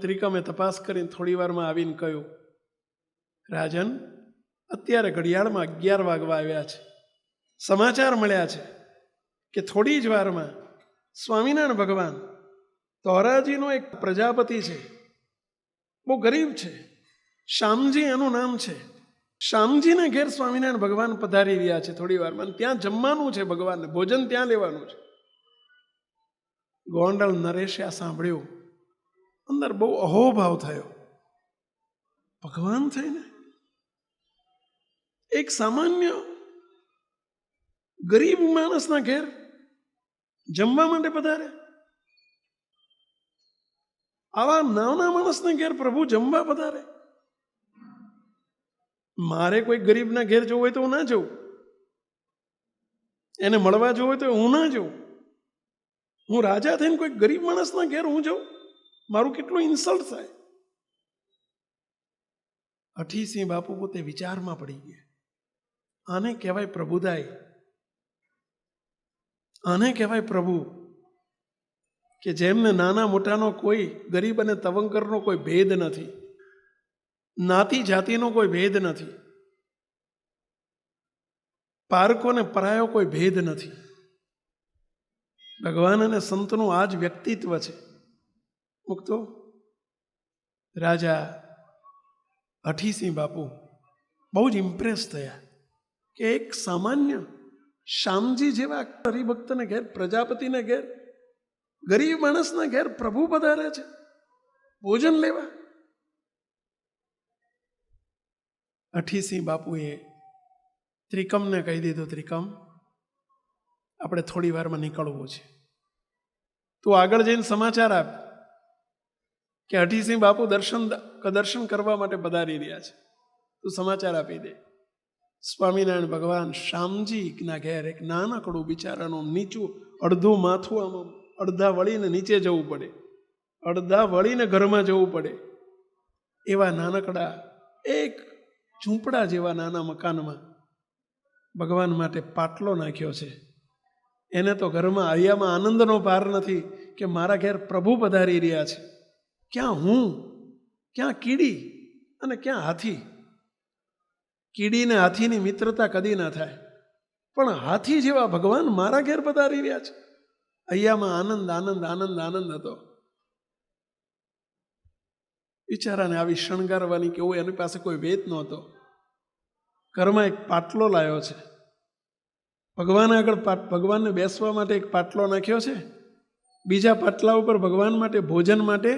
ત્રિકમે તપાસ કરીને થોડી વારમાં આવીને કહ્યું, રાજન, અત્યારે ઘડિયાળમાં 11 વાગવા આવ્યા છે. સમાચાર મળ્યા છે કે થોડી જ વારમાં સ્વામિનારાયણ ભગવાન ધોરાજીનો એક પ્રજાપતિ છે, બહુ ગરીબ છે, શ્યામજી એનું નામ છે. શ્યામજીને ઘેર સ્વામિનારાયણ ભગવાન પધારી રહ્યા છે થોડી વારમાં. ત્યાં જમવાનું છે, ભગવાનને ભોજન ત્યાં લેવાનું છે. ગોંડલ નરેશે આ સાંભળ્યું, અંદર બહુ અહોભાવ થયો. ભગવાન થઈને એક સામાન્ય ગરીબ માણસના ઘેર જમવા માટે પધારે? આવા નાના માણસના ઘેર પ્રભુ જમવા પધારે? મારે કોઈ ગરીબના ઘેર જવું હોય તો હું ના જઉં, એને મળવા જવું હોય તો હું ના જઉં. હું રાજા થઈને કોઈ ગરીબ માણસના ઘેર હું જાઉં? મારું કેટલું ઇન્સલ્ટ થાય. અઠીસિંહ બાપુ પોતે વિચારમાં પડી ગયા. આને કહેવાય પ્રભુદાય, આને કહેવાય પ્રભુ, કે જેમને નાના મોટાનો કોઈ, ગરીબ અને તવંકરનો કોઈ ભેદ નથી, નાતી જાતિનો કોઈ ભેદ નથી, પારકો ને પરાયો કોઈ ભેદ નથી. ભગવાન અને સંતનું આ જ વ્યક્તિત્વ છે. મુક્તો રાજા અઠીસિંહ બાપુ બહુ જ ઇમ્પ્રેસ થયા કે એક સામાન્ય શ્યામજી જેવા હરિભક્તને ઘેર, પ્રજાપતિને ઘેર, ગરીબ માણસના ઘેર પ્રભુ પધારે છે ભોજન લેવા. અઠીસિંહ બાપુએ ત્રિકમને કહી દીધું, ત્રિકમ, આપણે થોડી વારમાં નીકળવું છે. તું આગળ જઈને સમાચાર આપ કે અઠીસિંહ બાપુ દર્શન કરવા માટે પધારી રહ્યા છે. તું સમાચાર આપી દે. સ્વામિનારાયણ ભગવાન શ્યામજીના ઘેર એક નાનકડું બિચારાનું નીચું અડધું માથું આમ અડધા વળીને નીચે જવું પડે, અડધા વળીને ઘરમાં જવું પડે, એવા નાનકડા એક ઝૂંપડા જેવા નાના મકાનમાં ભગવાન માટે પાટલો નાખ્યો છે. એને તો ઘરમાં હૈયામાં આનંદનો પાર નથી કે મારા ઘેર પ્રભુ પધારી રહ્યા છે. ક્યાં હું, ક્યાં કીડી અને ક્યાં હાથી. કીડી ને હાથીની મિત્રતા કદી ના થાય, પણ હાથી જેવા ભગવાન મારા ઘેર પધારી રહ્યા છે. હૈયામાં આનંદ આનંદ આનંદ આનંદ હતો. બિચારાને આવી શણગારવાની કે એવું એની પાસે કોઈ વેત નહોતો. ઘરમાં એક પાટલો લાવ્યો છે. ભગવાન આગળ ભગવાનને બેસવા માટે એક પાટલો નાખ્યો છે. બીજા પાટલા ઉપર ભગવાન માટે ભોજન માટે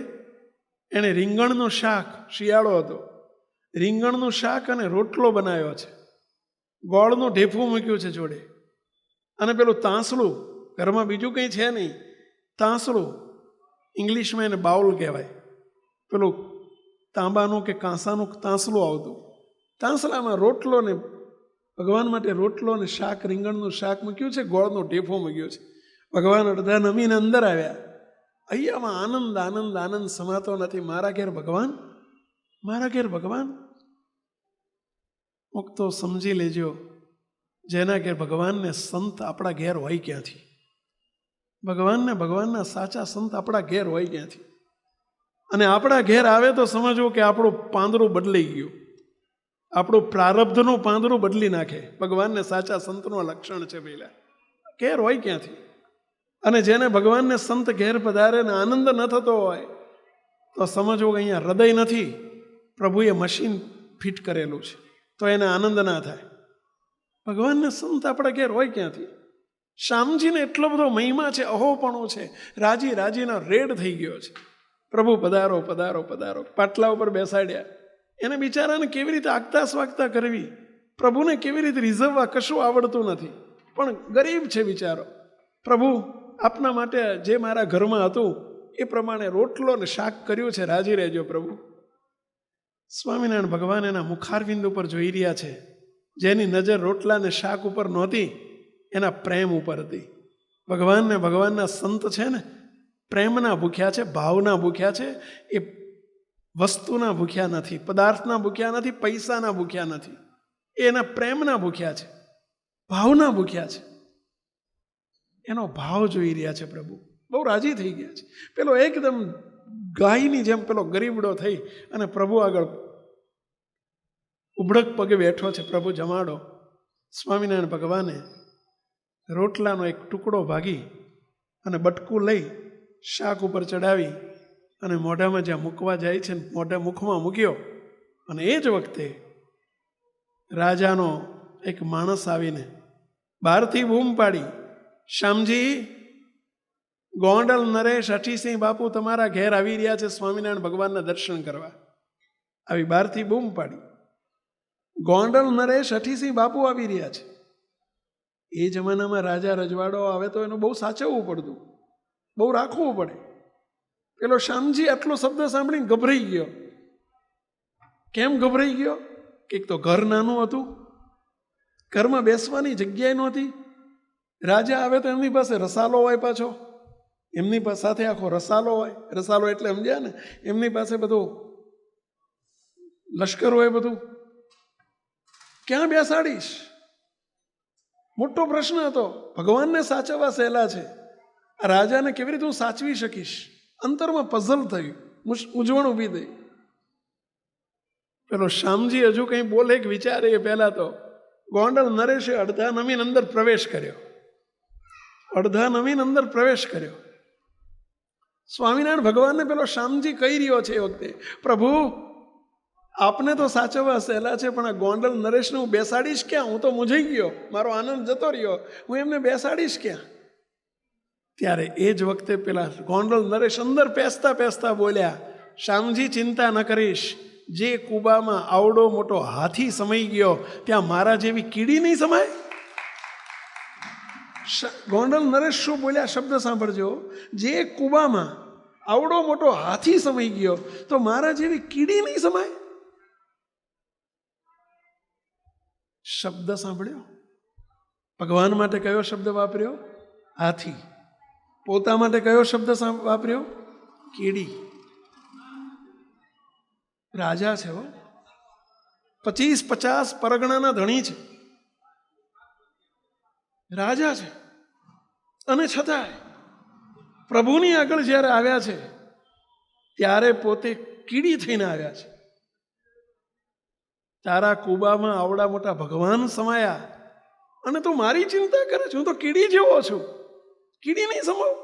એણે રીંગણનું શાક, શિયાળો હતો, રીંગણનું શાક અને રોટલો બનાવ્યો છે. ગોળનું ઢેફું મૂક્યું છે જોડે, અને પેલું તાંસળું, ઘરમાં બીજું કંઈ છે નહીં, તાંસળું, ઇંગ્લિશમાં એને બાઉલ કહેવાય, પેલું તાંબાનું કે કાંસાનું તાંસલું આવતું. તાંસલામાં રોટલો ને ભગવાન માટે રોટલો ને શાક, રીંગણનું શાક મૂક્યું છે, ગોળનો ઢેફો મૂક્યો છે. ભગવાન અડધા નમીને અંદર આવ્યા અહીંયામાં આનંદ આનંદ આનંદ સમાતો નથી. મારા ઘેર ભગવાન, મારા ઘેર ભગવાન. મુક્તો સમજી લેજો, જેના ઘેર ભગવાનને સંત આપણા ઘેર હોય ક્યાંથી? ભગવાનને ભગવાનના સાચા સંત આપણા ઘેર હોય ક્યાંથી? અને આપણા ઘેર આવે તો સમજવું કે આપણું પાંદડું બદલાઈ ગયું, આપણું પ્રારબ્ધનું પાંદડું બદલી નાખે. ભગવાનને સાચા સંતનું લક્ષણ છે. પહેલા ઘેર હોય ક્યાંથી? અને જેને ભગવાનને સંત ઘેર પધારે ને આનંદ ન થતો હોય તો સમજવું કે અહીંયા હૃદય નથી, પ્રભુએ મશીન ફિટ કરેલું છે, તો એને આનંદ ના થાય. ભગવાનને સંત આપણા ઘેર હોય ક્યાંથી? શ્યામજીને એટલો બધો મહિમા છે, અહોપણું છે, રાજી રાજીનો રેડ થઈ ગયો છે. પ્રભુ પધારો પધારો પધારો, પાટલા ઉપર બેસાડ્યા. એને બિચારાને કેવી રીતે આગતા સ્વાગતા કરવી, પ્રભુને કેવી રીતે રિઝવવા, કશું આવડતું નથી, પણ ગરીબ છે બિચારો. પ્રભુ આપના માટે જે મારા ઘરમાં હતું એ પ્રમાણે રોટલો ને શાક કર્યું છે, રાજી રહેજો પ્રભુ. સ્વામિનારાયણ ભગવાન એના મુખારવિંદ ઉપર જોઈ રહ્યા છે. જેની નજર રોટલા ને શાક ઉપર નહોતી, એના પ્રેમ ઉપર હતી. ભગવાનને ભગવાનના સંત છે ને પ્રેમના ભૂખ્યા છે, ભાવના ભૂખ્યા છે. એ વસ્તુના ભૂખ્યા નથી, પદાર્થના ભૂખ્યા નથી, પૈસાના ભૂખ્યા નથી. એ એના પ્રેમના ભૂખ્યા છે, ભાવના ભૂખ્યા છે. એનો ભાવ જોઈ રહ્યા છે પ્રભુ. બહુ રાજી થઈ ગયા છે. પેલો એકદમ ગાયની જેમ પેલો ગરીબડો થઈ અને પ્રભુ આગળ ઉભડક પગે બેઠો છે. પ્રભુ જમાડો. સ્વામિનારાયણ ભગવાને રોટલાનો એક ટુકડો ભાગી અને બટકું લઈ શાક ઉપર ચડાવી અને મોઢામાં જ્યાં મૂકવા જાય છે મુખમાં મૂક્યો. અને એ જ વખતે રાજાનો એક માણસ આવીને બહારથી બૂમ પાડી, શ્યામજી, ગોંડલ નરેશ અઠીસિંહ બાપુ તમારા ઘેર આવી રહ્યા છે સ્વામિનારાયણ ભગવાનના દર્શન કરવા. આવી બહારથી બૂમ પાડી. ગોંડલ નરેશ અઠીસિંહ બાપુ આવી રહ્યા છે. એ જમાનામાં રાજા રજવાડો આવે તો એનું બહુ સાચવવું પડતું, બહુ રાખવું પડે. પેલો શ્યામજી આટલો શબ્દ સાંભળીને ગભરાઈ ગયો. કેમ ગભરાઈ ગયો? કે તો ઘર નાનું હતું, ઘરમાં બેસવાની જગ્યાએ નહોતી. રાજા આવે તો એમની પાસે રસાલો હોય, પાછો એમની સાથે આખો રસાલો હોય. રસાલો એટલે સમજ્યા ને, એમની પાસે બધું લશ્કર હોય બધું. ક્યાં બેસાડીશ? મોટો પ્રશ્ન હતો. ભગવાનને સાચવવા સહેલા છે, આ રાજાને કેવી રીતે હું સાચવી શકીશ? અંતરમાં પઝલ થયું, મૂંઝવણ ઊભી થઈ. પેલો શ્યામજી હજુ કંઈ બોલે કે વિચારે એ પહેલા તો ગોંડલ નરેશે અડધા નમીન અંદર પ્રવેશ કર્યો. અડધા નમીન અંદર પ્રવેશ કર્યો. સ્વામિનારાયણ ભગવાનને પેલો શ્યામજી કહી રહ્યો છે એ વખતે, પ્રભુ આપને તો સાચવવા સહેલા છે, પણ આ ગોંડલ નરેશને હું બેસાડીશ ક્યાં? હું તો મૂંઝાઈ ગયો, મારો આનંદ જતો રહ્યો, હું એમને બેસાડીશ ક્યાં? ત્યારે એ જ વખતે પેલા ગોંડલ નરેશ અંદર પેસતા પેસતા બોલ્યા, શ્યામજી ચિંતા ન કરીશ, જે કુબામાં આવડો મોટો હાથી સમાઈ ગયો ત્યાં મારા જેવી કીડી નહીં સમાય. ગોંડલ નરેશ શું બોલ્યા? શબ્દ સાંભળજો. જે કુબામાં આવડો મોટો હાથી સમાઈ ગયો તો મારા જેવી કીડી નહીં સમાય. શબ્દ સાંભળ્યો? ભગવાન માટે કયો શબ્દ વાપર્યો? હાથી. પોતા માટે કયો શબ્દ વાપર્યો? કીડી. રાજા છે, 25-50 પરગણાના ધણી છે, રાજા છે, અને છતાંય પ્રભુની આગળ જ્યારે આવ્યા છે ત્યારે પોતે કીડી થઈને આવ્યા છે. તારા કુબામાં આવડા મોટા ભગવાન સમાયા અને તું મારી ચિંતા કરે છે? હું તો કીડી જેવો છું, કીડી નહીં સમાવ.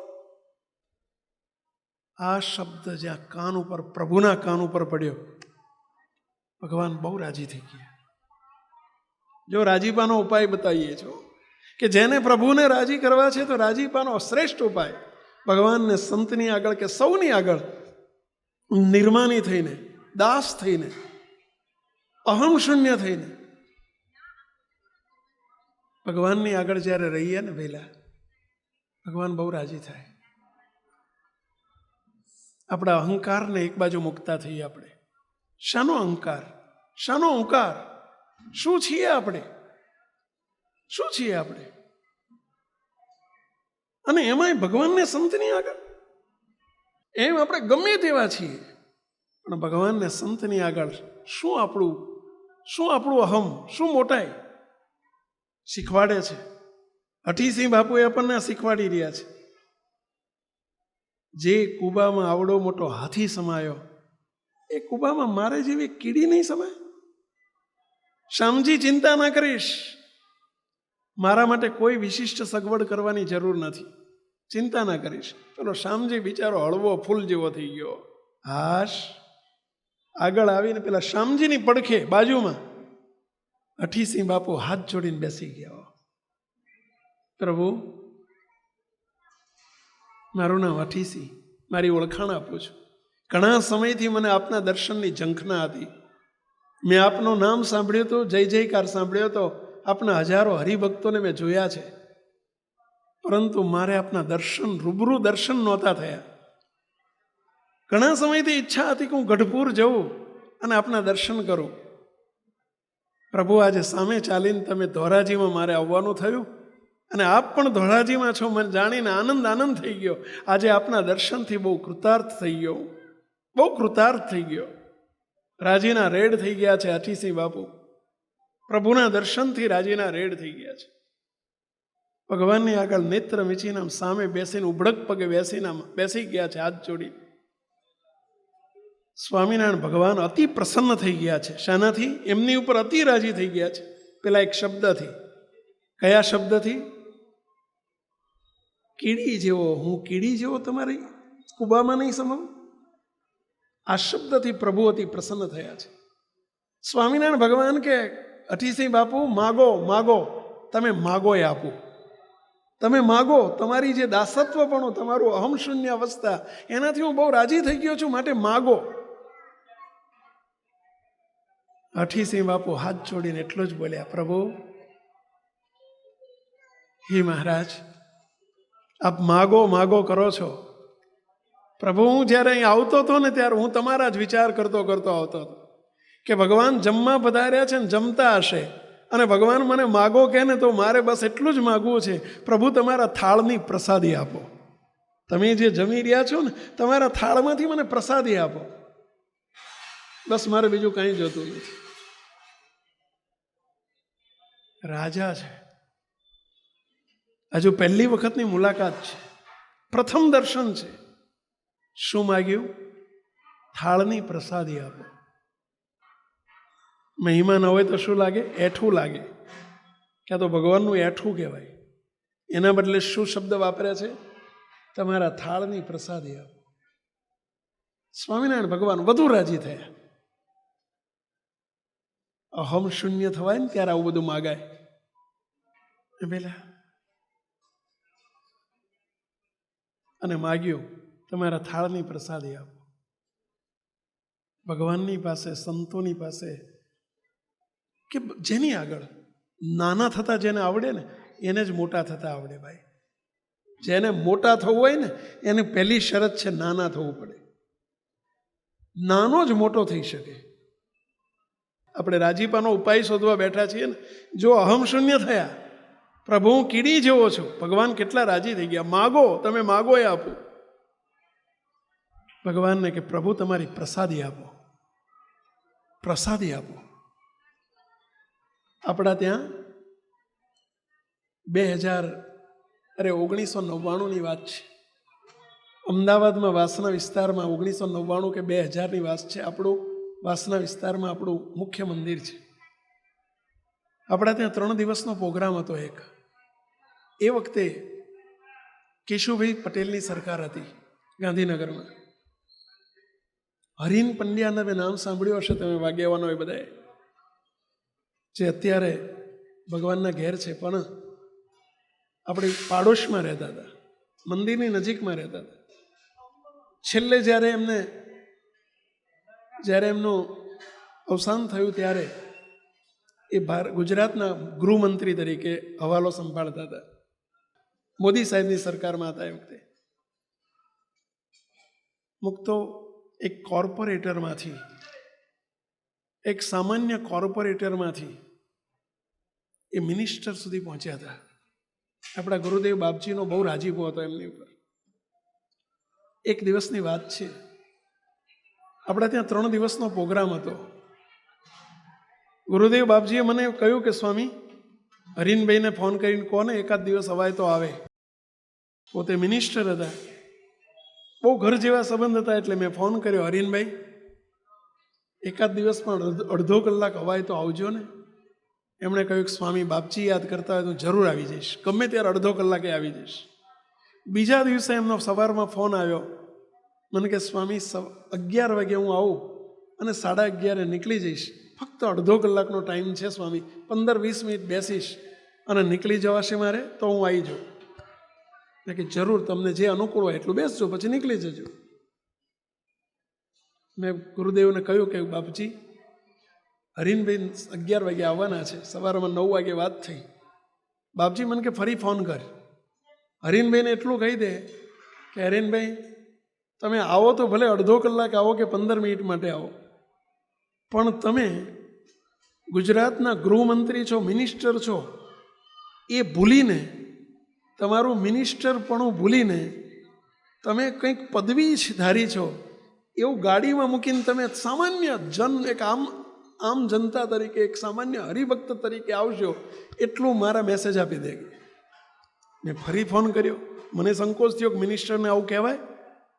આ શબ્દ જ્યાં કાન ઉપર, પ્રભુના કાન ઉપર પડ્યો, ભગવાન બહુ રાજી થઈ ગયા. જો રાજીપાનો ઉપાય બતાવીએ છો કે જેને પ્રભુને રાજી કરવા છે તો રાજીપાનો શ્રેષ્ઠ ઉપાય ભગવાનને સંતની આગળ કે સૌની આગળ નિર્માની થઈને, દાસ થઈને, અહમ શૂન્ય થઈને ભગવાનની આગળ જ્યારે રહીએ ને પહેલા, ભગવાન બહુ રાજી થાય. આપણા અહંકારને એક બાજુ મૂકતા થઈએ. આપણે શાનો અહંકાર, શાનો અહંકાર? શું છીએ આપણે? શું છીએ આપણે? અને એમાંય ભગવાનને સંતની આગળ. એમ આપણે ગમે તેવા છીએ, પણ ભગવાનને સંતની આગળ શું આપણું અહમ, શું મોટાઈ શીખવાડે છે. અઠીસિંહ બાપુએ આપણને શીખવાડી રહ્યા છે. જે કુબામાં આવડો મોટો હાથી સમાયો, એ કુબામાં મારે જેવી કીડી નહીં સમાય. શ્યામજી, ચિંતા ના કરીશ, મારા માટે કોઈ વિશિષ્ટ સગવડ કરવાની જરૂર નથી, ચિંતા ના કરીશ. પેલો શ્યામજી બિચારો હળવો ફૂલ જેવો થઈ ગયો. હાશ, આગળ આવીને પેલા શ્યામજીની પડખે બાજુમાં અઠીસિંહ બાપુ હાથ જોડીને બેસી ગયા. પ્રભુ, મારું નામ અઠીસિંહ, મારી ઓળખાણ આપું છું. ઘણા સમયથી મને આપના દર્શનની ઝંખના હતી. મેં આપનું નામ સાંભળ્યું હતું, જય જયકાર સાંભળ્યો હતો, આપના હજારો હરિભક્તોને મેં જોયા છે, પરંતુ મારે આપના દર્શન, રૂબરૂ દર્શન નહોતા થયા. ઘણા સમયથી ઈચ્છા હતી કે હું ગઢપુર જઉં અને આપના દર્શન કરું. પ્રભુ, આજે સામે ચાલીને તમે ધોરાજીમાં મારે આવવાનું થયું, અને આપ પણ ધોરાજીમાં છો, મને જાણીને આનંદ થઈ ગયો. આજે આપના દર્શનથી બહુ કૃતાર્થ થઈ ગયો, બહુ કૃતાર્થ થઈ ગયો. રાજીના રેડ થઈ ગયા છે અઠીસિંહ બાપુ, પ્રભુના દર્શનથી રાજીના રેડ થઈ ગયા છે. ભગવાનની આગળ નેત્ર મીચીને સામે બેસીને ઉભડક પગે બેસી ગયા છે હાથ જોડી. સ્વામિનારાયણ ભગવાન અતિ પ્રસન્ન થઈ ગયા છે. શાનાથી? એમની ઉપર અતિ રાજી થઈ ગયા છે. પેલા એક શબ્દથી. કયા શબ્દથી? કીડી જેવો, હું કીડી જેવો તમારી કુબામાં નહીં સમાવું. આ શબ્દથી પ્રભુ અતિ પ્રસન્ન થયા છે. સ્વામિનારાયણ ભગવાન કે અઠીસિંહ બાપુ, માગો માગો, તમે માગો એ આપો. તમે માગો, તમારી જે દાસત્વપણું, તમારું અહમ શૂન્ય અવસ્થા, એનાથી હું બહુ રાજી થઈ ગયો છું, માટે માગો. અઠીસિંહ બાપુ હાથ જોડીને એટલું જ બોલ્યા, પ્રભુ, હે મહારાજ, આપ માગો માગો કરો છો. પ્રભુ, હું જ્યારે અહીં આવતો હતો ને, ત્યારે હું તમારા જ વિચાર કરતો આવતો હતો કે ભગવાન જમવા પધાર્યા છે ને જમતા હશે, અને ભગવાન મને માગો કહે ને, તો મારે બસ એટલું જ માગવું છે, પ્રભુ તમારા થાળની પ્રસાદી આપો. તમે જે જમી રહ્યા છો ને, તમારા થાળમાંથી મને પ્રસાદી આપો. બસ મારે બીજું કંઈ જોતું નથી. રાજા છે, હજુ પહેલી વખતની મુલાકાત છે, પ્રથમ દર્શન છે. શું માગ્યું? થાળની પ્રસાદી આપો. મહિમા ન હોય તો શું લાગે? એઠું લાગે, ક્યાં તો ભગવાનનું એઠું કહેવાય. એના બદલે શું શબ્દ વાપરે છે? તમારા થાળની પ્રસાદી આપો. સ્વામિનારાયણ ભગવાન વધુ રાજી થયા. અહમ શૂન્ય થવાય ને ત્યારે આવું બધું માગાય. પેલા અને માગ્યું, તમારા થાળની પ્રસાદી આપો. ભગવાનની પાસે, સંતોની પાસે, કે જેની આગળ નાના થતા જેને આવડે ને, એને જ મોટા થતા આવડે. ભાઈ, જેને મોટા થવું હોય ને, એની પહેલી શરત છે નાના થવું પડે. નાનો જ મોટો થઈ શકે. આપણે રાજીપાનો ઉપાય શોધવા બેઠા છીએ ને, જો અહમ શૂન્ય થયા, પ્રભુ હું કીડી જેવો છું, ભગવાન કેટલા રાજી થઈ ગયા. માગો, તમે માગો એ આપો. ભગવાનને કે પ્રભુ તમારી પ્રસાદી આપો, પ્રસાદી આપો. આપણા ત્યાં 1999ની વાત છે. અમદાવાદમાં વાસણા વિસ્તારમાં 1999 કે 2000ની વાત છે. આપણું વાસણા વિસ્તારમાં આપણું મુખ્ય મંદિર છે. આપણા ત્યાં 3 દિવસનો પ્રોગ્રામ હતો એક. એ વખતે કેશુભાઈ પટેલની સરકાર હતી ગાંધીનગરમાં. હરીન પંડ્યાના મેં નામ સાંભળ્યું હશે તમે, વાગ્યવાનો એ બધાએ, જે અત્યારે ભગવાનના ઘેર છે, પણ આપણી પાડોશમાં રહેતા હતા, મંદિરની નજીકમાં રહેતા હતા. છેલ્લે જ્યારે એમનું અવસાન થયું, ત્યારે એ ગુજરાતના ગૃહમંત્રી તરીકે હવાલો સંભાળતા હતા. મોદી સાહેબની સરકારમાં હતા એ વખતે. મુક્તો એક કોર્પોરેટરમાંથી, એક સામાન્ય કોર્પોરેટરમાંથી એ મિનિસ્ટર સુધી પહોંચ્યા હતા. આપણા ગુરુદેવ બાપજીનો બહુ રાજીપો હતો એમની ઉપર. એક દિવસની વાત છે, આપણા ત્યાં 3 દિવસનો પ્રોગ્રામ હતો. ગુરુદેવ બાપજીએ મને કહ્યું કે સ્વામી, હરીનભાઈને ફોન કરીને કોને એકાદ દિવસ અવાય તો આવે. પોતે મિનિસ્ટર હતા, બહુ ઘર જેવા સંબંધ હતા, એટલે મેં ફોન કર્યો, હરીનભાઈ એકાદ દિવસ પણ અડધો કલાક અવાય તો આવજો ને. એમણે કહ્યું કે સ્વામી, બાપજી યાદ કરતા હોય તો જરૂર આવી જઈશ, ગમે ત્યારે અડધો કલાકે આવી જઈશ. બીજા દિવસે એમનો સવારમાં ફોન આવ્યો, મને કે સ્વામી 11 વાગે હું આવું અને 11:30 નીકળી જઈશ, ફક્ત અડધો કલાકનો ટાઈમ છે સ્વામી, 15-20 મિનિટ બેસીશ અને નીકળી જવાશે મારે, તો હું આવી જાઉં. એટલે કે જરૂર, તમને જે અનુકૂળ હોય એટલું બેસજો, પછી નીકળી જજો. મેં ગુરુદેવને કહ્યું કે બાપજી, હરીનભાઈ 11 વાગે આવવાના છે, સવારમાં 9 વાગે વાત થઈ. બાપજી મને કે ફરી ફોન કર. હરીનભાઈને એટલું કહી દે કે હરીનભાઈ, તમે આવો તો ભલે અડધો કલાક આવો કે 15 મિનિટ માટે આવો, પણ તમે ગુજરાતના ગૃહમંત્રી છો, મિનિસ્ટર છો, એ ભૂલીને, તમારું મિનિસ્ટરપણું ભૂલીને તમે કંઈક પદવી ધારી છો એવું ગાડીમાં મૂકીને તમે સામાન્ય એક આમ જનતા તરીકે, એક સામાન્ય હરિભક્ત તરીકે આવશો, એટલું મારા મેસેજ આપી દે. મેં ફરી ફોન કર્યો, મને સંકોચ થયો કે મિનિસ્ટરને આવું કહેવાય,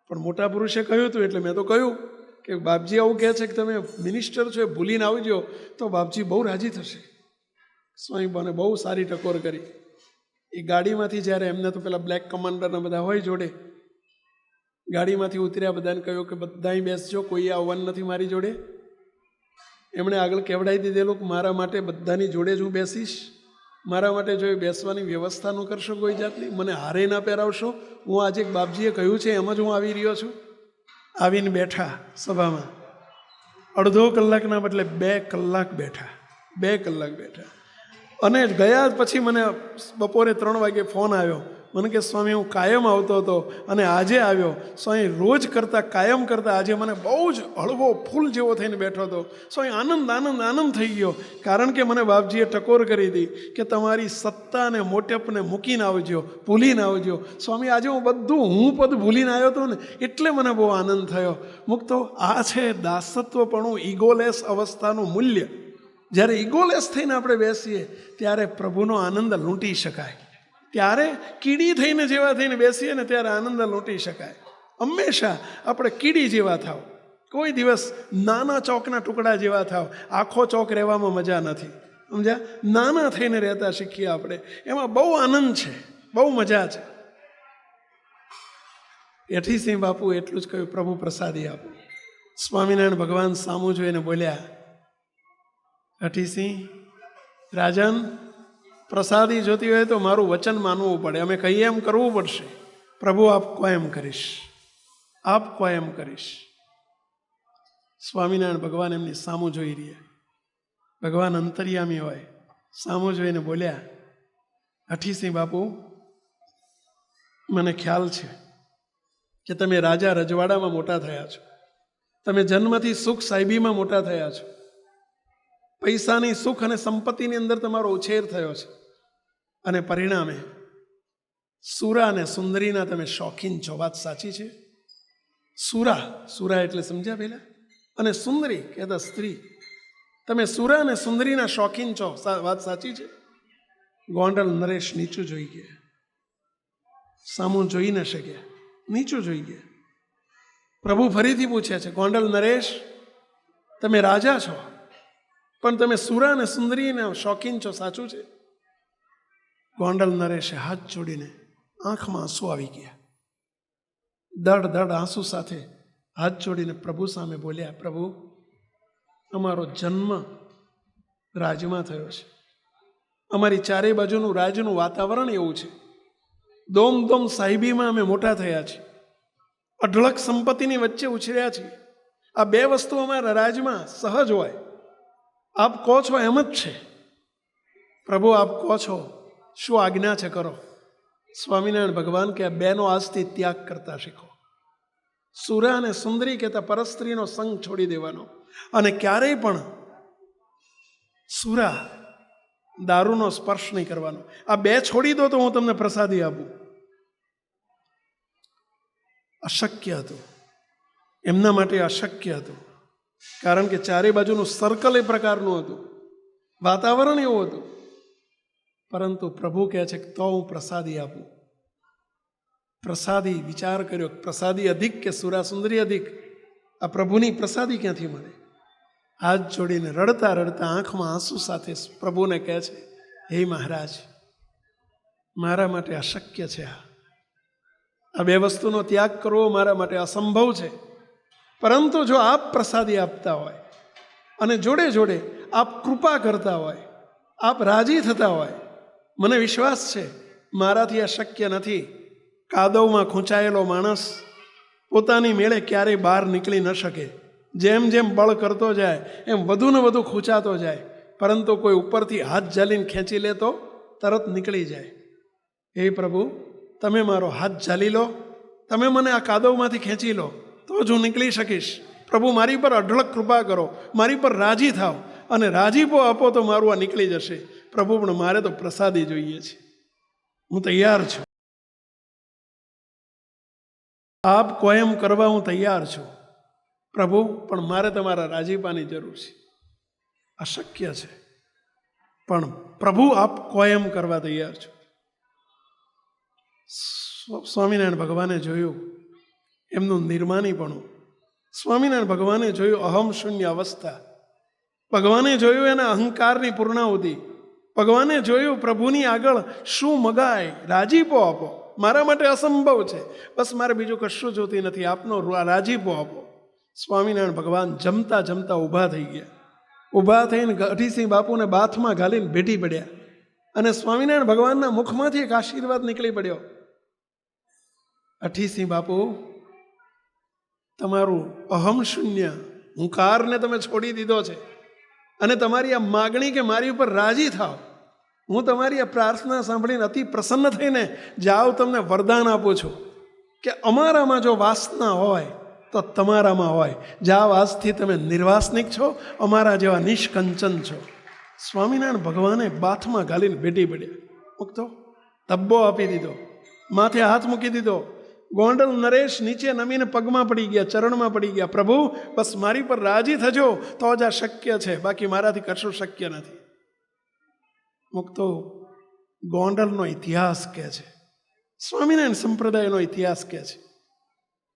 પણ મોટા પુરુષે કહ્યું હતું એટલે મેં તો કહ્યું કે બાપજી આવું કહે છે કે તમે મિનિસ્ટર છો એ ભૂલીને આવજો, તો બાપજી બહુ રાજી થશે. સ્વામી મને બહુ સારી ટકોર કરી. એ ગાડીમાંથી જ્યારે એમને તો પેલા બ્લેક કમાન્ડરના બધા હોય જોડે, ગાડીમાંથી ઉતર્યા, બધાને કહ્યું કે બધાય બેસજો, કોઈ આવવાનું નથી મારી જોડે. એમણે આગળ કહેવડાવી દીધેલું કે મારા માટે બધાની જોડે જ હું બેસીશ, મારા માટે જો બેસવાની વ્યવસ્થા ન કરશો કોઈ જાતની, મને હારે ના પહેરાવશો, હું આજે બાપજીએ કહ્યું છે એમ જ હું આવી રહ્યો છું. આવીને બેઠા સભામાં, અડધો કલાકના બદલે 2 કલાક બેઠા, 2 કલાક બેઠા. અને ગયા પછી મને બપોરે 3 વાગે ફોન આવ્યો, મને કે સ્વામી હું કાયમ આવતો હતો અને આજે આવ્યો. સ્વામી રોજ કરતાં, કાયમ કરતાં આજે મને બહુ જ હળવો ફૂલ જેવો થઈને બેઠો હતો. સ્વામી આનંદ થઈ ગયો, કારણ કે મને બાપજીએ ટકોર કરી હતી કે તમારી સત્તા અને મોટેપને મૂકીને આવજો, ભૂલીને આવજો. સ્વામી આજે હું બધું પદ ભૂલીને આવ્યો હતો ને, એટલે મને બહુ આનંદ થયો. મુક્તો આ છે દાસત્વપણું, ઈગોલેસ અવસ્થાનું મૂલ્ય. જ્યારે ઈગોલેસ થઈને આપણે બેસીએ ત્યારે પ્રભુનો આનંદ લૂંટી શકાય. ત્યારે કીડી થઈને જેવા થઈને બેસીએ ને ત્યારે આનંદ લૂંટી શકાય. હંમેશા આપણે કીડી જેવા થાવ, કોઈ દિવસ નાના ચોકના ટુકડા જેવા થાવ. આખો ચોક રહેવામાં મજા નથી, સમજ્યા? નાના થઈને રહેતા શીખીએ આપણે, એમાં બહુ આનંદ છે, બહુ મજા છે. એઠીસિંહ બાપુ એટલું જ કહ્યું, પ્રભુ પ્રસાદી આપો. સ્વામિનારાયણ ભગવાન સામું જોઈને બોલ્યા, અઠીસિંહ રાજન, પ્રસાદી જોતી હોય તો મારું વચન માનવું પડે, અમે કહીએ એમ કરવું પડશે. પ્રભુ આપ કો એમ કરીશ, આપ કો એમ કરીશ. સ્વામિનારાયણ ભગવાન એમની સામું જોઈ રહ્યા, ભગવાન અંતર્યામી હોય, સામું જોઈને બોલ્યા, અઠીસિંહ બાપુ, મને ખ્યાલ છે કે તમે રાજા રજવાડામાં મોટા થયા છો, તમે જન્મથી સુખ સાહેબીમાં મોટા થયા છો, પૈસાની સુખ અને સંપત્તિની અંદર તમારો ઉછેર થયો છે, અને પરિણામે સુરા અને સુંદરીના તમે શોખીન છો. વાત સાચી છે? સુરા એટલે સમજ્યા પહેલા, અને સુંદરી કહેતા સ્ત્રી. તમે સુરા અને સુંદરીના શોખીન છો, વાત સાચી છે? ગોંડલ નરેશ નીચું જોઈ ગયા, સામું જોઈ ન શક્યા, નીચું જોઈ ગયા. પ્રભુ ફરીથી પૂછે છે, ગોંડલ નરેશ, તમે રાજા છો પણ તમે સુરા અને સુંદરીના શોખીન છો, સાચું છે? ગોંડલ નરેશે હાથ જોડીને, આંખમાં આંસુ આવી ગયા, દડ આંસુ સાથે હાથ જોડીને પ્રભુ સામે બોલ્યા, પ્રભુ, અમારો જન્મ રાજમાં થયો છે, અમારી ચારે બાજુનું રાજનું વાતાવરણ એવું છે, દોમ સાહેબીમાં અમે મોટા થયા છીએ, અઢળક સંપત્તિની વચ્ચે ઉછર્યા છીએ. આ 2 વસ્તુ અમારા રાજમાં સહજ હોય. આપ કહો છો એમ જ છે. પ્રભુ આપ કહો છો, શું આજ્ઞા છે કરો. સ્વામિનારાયણ ભગવાન કે આ 2નો આજથી ત્યાગ કરતા શીખો. સુરા અને સુંદરી કહેતા પરસ્ત્રીનો સંગ છોડી દેવાનો, અને ક્યારેય પણ સુરા દારૂનો સ્પર્શ નહીં કરવાનો. આ 2 છોડી દો તો હું તમને પ્રસાદી આપું. અશક્ય હતું. એમના માટે અશક્ય હતું, કારણ કે ચારે બાજુનું સર્કલ એ પ્રકારનું હતું, વાતાવરણ એવું હતું. પરંતુ પ્રભુ કહે છે કે તો હું પ્રસાદી આપું. પ્રસાદી, વિચાર કર્યો, પ્રસાદી અધિક કે સુરાસુંદરી અધિક? આ પ્રભુની પ્રસાદી ક્યાંથી મળે? હાથ જોડીને રડતા રડતા આંખમાં આંસુ સાથે પ્રભુને કહે છે, હે મહારાજ, મારા માટે અશક્ય છે. આ બે વસ્તુનો ત્યાગ કરવો મારા માટે અસંભવ છે. પરંતુ જો આપ પ્રસાદી આપતા હોય અને જોડે જોડે આપ કૃપા કરતા હોય, આપ રાજી થતા હોય, મને વિશ્વાસ છે મારાથી આ શક્ય નથી. કાદવમાં ખૂંચાયેલો માણસ પોતાની મેળે ક્યારેય બહાર નીકળી ન શકે. જેમ જેમ બળ કરતો જાય એમ વધુ ને વધુ ખૂંચાતો જાય, પરંતુ કોઈ ઉપરથી હાથ ઝાલીને ખેંચી લે તો તરત નીકળી જાય. હે પ્રભુ, તમે મારો હાથ ઝાલી લો, તમે મને આ કાદવમાંથી ખેંચી લો, તો જ હું નીકળી શકીશ. પ્રભુ, મારી પર અઢળક કૃપા કરો, મારી પર રાજી થાવ, અને રાજીપો આપો તો મારું આ નીકળી જશે. પ્રભુ, પણ મારે તો પ્રસાદી જોઈએ છે. હું તૈયાર છું, આપ કહો એમ કરવા હું તૈયાર છું. પ્રભુ, પણ મારે તમારા રાજીપાની જરૂર છે. અશક્ય છે, પણ પ્રભુ આપ કહો એમ કરવા તૈયાર છું. સ્વામિનારાયણ ભગવાને જોયું એમનું નિર્માનીપણું. સ્વામિનારાયણ ભગવાને જોયું અહમ શૂન્ય અવસ્થા. ભગવાને જોયું એના અહંકારની પૂર્ણાહુતિ. ભગવાને જોયું પ્રભુની આગળ શું મગાય, રાજીપો આપો, મારા માટે અસંભવ છે, બસ મારે બીજું કશું જોતી નથી, આપનો રાજીપો આપો. સ્વામિનારાયણ ભગવાન જમતા જમતા ઊભા થઈ ગયા. ઊભા થઈને અઠીસિંહ બાપુને બાથમાં ઘાલીને ભેટી પડ્યા, અને સ્વામિનારાયણ ભગવાનના મુખમાંથી એક આશીર્વાદ નીકળી પડ્યો. અઠીસિંહ બાપુ, તમારું અહમ શૂન્ય હુંકારને તમે છોડી દીધો છે, અને તમારી આ માગણી કે મારી ઉપર રાજી થાવ, હું તમારી આ પ્રાર્થના સાંભળીને અતિ પ્રસન્ન થઈને જાઓ તમને વરદાન આપું છું કે અમારામાં જો વાસના હોય તો તમારામાં હોય. જાઓ, આજથી તમે નિર્વાસનિક છો, અમારા જેવા નિષ્કંચન છો. સ્વામિનારાયણ ભગવાને બાથમાં ઘાલીને ભેટી પડ્યા. મૂકતો ધબ્બો આપી દીધો, માથે હાથ મૂકી દીધો. ગોંડલ નરેશ નીચે નમીને પગમાં પડી ગયા, ચરણમાં પડી ગયા. પ્રભુ, બસ મારી પર રાજી થજો તો જ આ શક્ય છે, બાકી મારાથી કશું શક્ય નથી. મૂકતો ગોંડલનો ઇતિહાસ કહે છે, સ્વામિનારાયણ સંપ્રદાયનો ઇતિહાસ કહે છે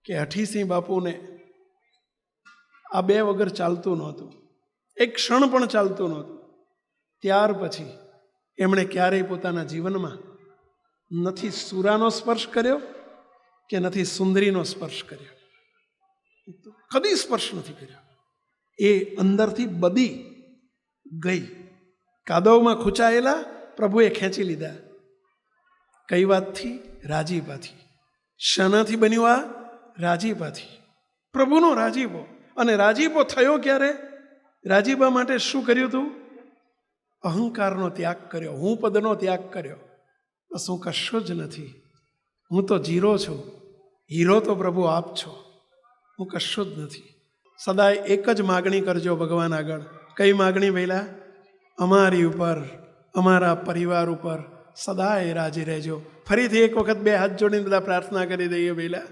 કે અઠીસિંહ બાપુને આ બે વગર ચાલતું નહોતું, એક ક્ષણ પણ ચાલતું નહોતું. ત્યાર પછી એમણે ક્યારેય પોતાના જીવનમાં નથી સુરાનો સ્પર્શ કર્યો કે નથી સુંદરીનો સ્પર્શ કર્યો, કદી સ્પર્શ નથી કર્યો. એ અંદરથી બધી ગઈ. કાદવમાં ખૂંચાયેલા પ્રભુએ ખેંચી લીધા. કઈ વાતથી? રાજીપાથી. શાનાથી બન્યું આ? રાજીપાથી. પ્રભુનો રાજીપો. અને રાજીપો થયો ક્યારે? રાજીપા માટે શું કર્યું તું? અહંકારનો ત્યાગ કર્યો, હું પદનો ત્યાગ કર્યો. બસ હું કશું જ નથી, હું તો જીરો છું, હીરો તો પ્રભુ આપ છો, હું કશું જ નથી. સદાય એક જ માગણી કરજો ભગવાન આગળ. કઈ માગણી પહેલા? અમારી ઉપર, અમારા પરિવાર ઉપર સદાય રાજી રહેજો. ફરીથી એક વખત બે હાથ જોડીને બધા પ્રાર્થના કરી દઈએ. પહેલા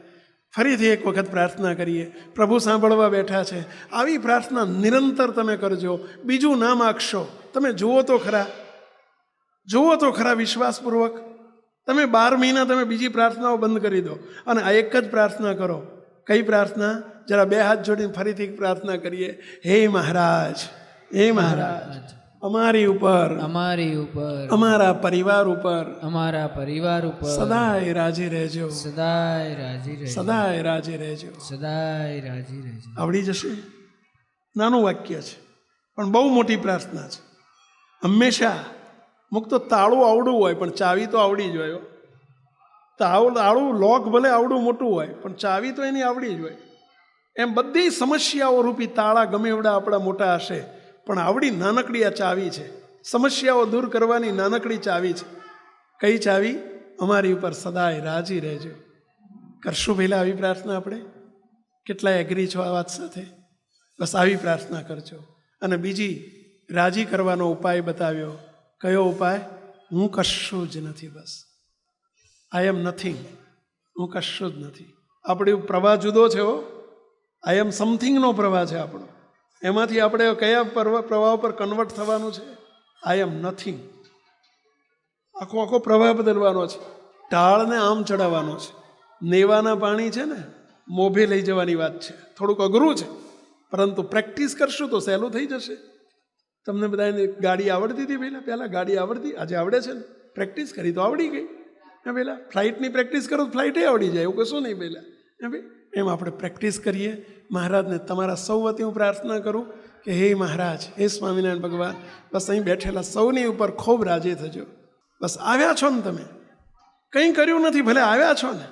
ફરીથી એક વખત પ્રાર્થના કરીએ. પ્રભુ સાંભળવા બેઠા છે. આવી પ્રાર્થના નિરંતર તમે કરજો. બીજું ના માગશો. તમે જુઓ તો ખરા, જુઓ તો ખરા વિશ્વાસપૂર્વક. તમે 12 મહિના તમે બીજી પ્રાર્થનાઓ બંધ કરી દો અને આ એક જ પ્રાર્થના કરો. કઈ પ્રાર્થના? જરા બે હાથ જોડીને ફરીથી પ્રાર્થના કરીએ. હે મહારાજ, હે મહારાજ, અમારી ઉપર, અમારી ઉપર, અમારા પરિવાર ઉપર, અમારા પરિવાર ઉપર સદાય રાજી રહેજો, સદાય રાજી રહેજો, સદાય રાજી રહેજો, સદાય રાજી રહેજો. આવડી જશે. નાનું વાક્ય છે પણ બહુ મોટી પ્રાર્થના છે. હંમેશા મુક્તો તાળું આવડું હોય પણ ચાવી તો આવડી જ હોય. તાળું લોક ભલે આવડું મોટું હોય પણ ચાવી તો એની આવડી જ હોય. એમ બધી સમસ્યાઓ રૂપી તાળા ગમે એવડા આપણા મોટા હશે પણ આવડી નાનકડી આ ચાવી છે. સમસ્યાઓ દૂર કરવાની નાનકડી ચાવી છે. કઈ ચાવી? અમારી ઉપર સદાય રાજી રહેજો. કરશું પહેલાં આવી પ્રાર્થના આપણે? કેટલાય એગ્રી છો આ વાત સાથે? બસ આવી પ્રાર્થના કરજો. અને બીજી રાજી કરવાનો ઉપાય બતાવ્યો. કયો ઉપાય? હું કશું જ નથી, બસ આઈ એમ નથિંગ, હું કશું જ નથી. આપણી પ્રવાહ જુદો છે હો. આઈ એમ સમથિંગનો પ્રવાહ છે આપણો. એમાંથી આપણે કયા પ્રવાહ પર કન્વર્ટ થવાનું છે? આઈ એમ નથિંગ. આખો પ્રવાહ બદલવાનો છે. ઢાળને આમ ચડાવવાનો છે. નેવાના પાણી છે ને, મોભે લઈ જવાની વાત છે. થોડુંક અઘરું છે, પરંતુ પ્રેક્ટિસ કરશું તો સહેલું થઈ જશે. તમને બધાને ગાડી આવડતી હતી પહેલાં ગાડી આવડતી? આજે આવડે છે ને? પ્રેક્ટિસ કરી તો આવડી ગઈ. પહેલાં ફ્લાઇટની પ્રેક્ટિસ કરો તો ફ્લાઇટે આવડી જાય, એવું કશું નહીં પહેલાં. એમ આપણે પ્રેક્ટિસ કરીએ. મહારાજને તમારા સૌ વતી હું પ્રાર્થના કરું કે હે મહારાજ, હે સ્વામિનારાયણ ભગવાન, બસ અહીં બેઠેલા સૌની ઉપર ખૂબ રાજી થજો. બસ આવ્યા છો ને તમે, કંઈ કર્યું નથી, ભલે આવ્યા છો ને,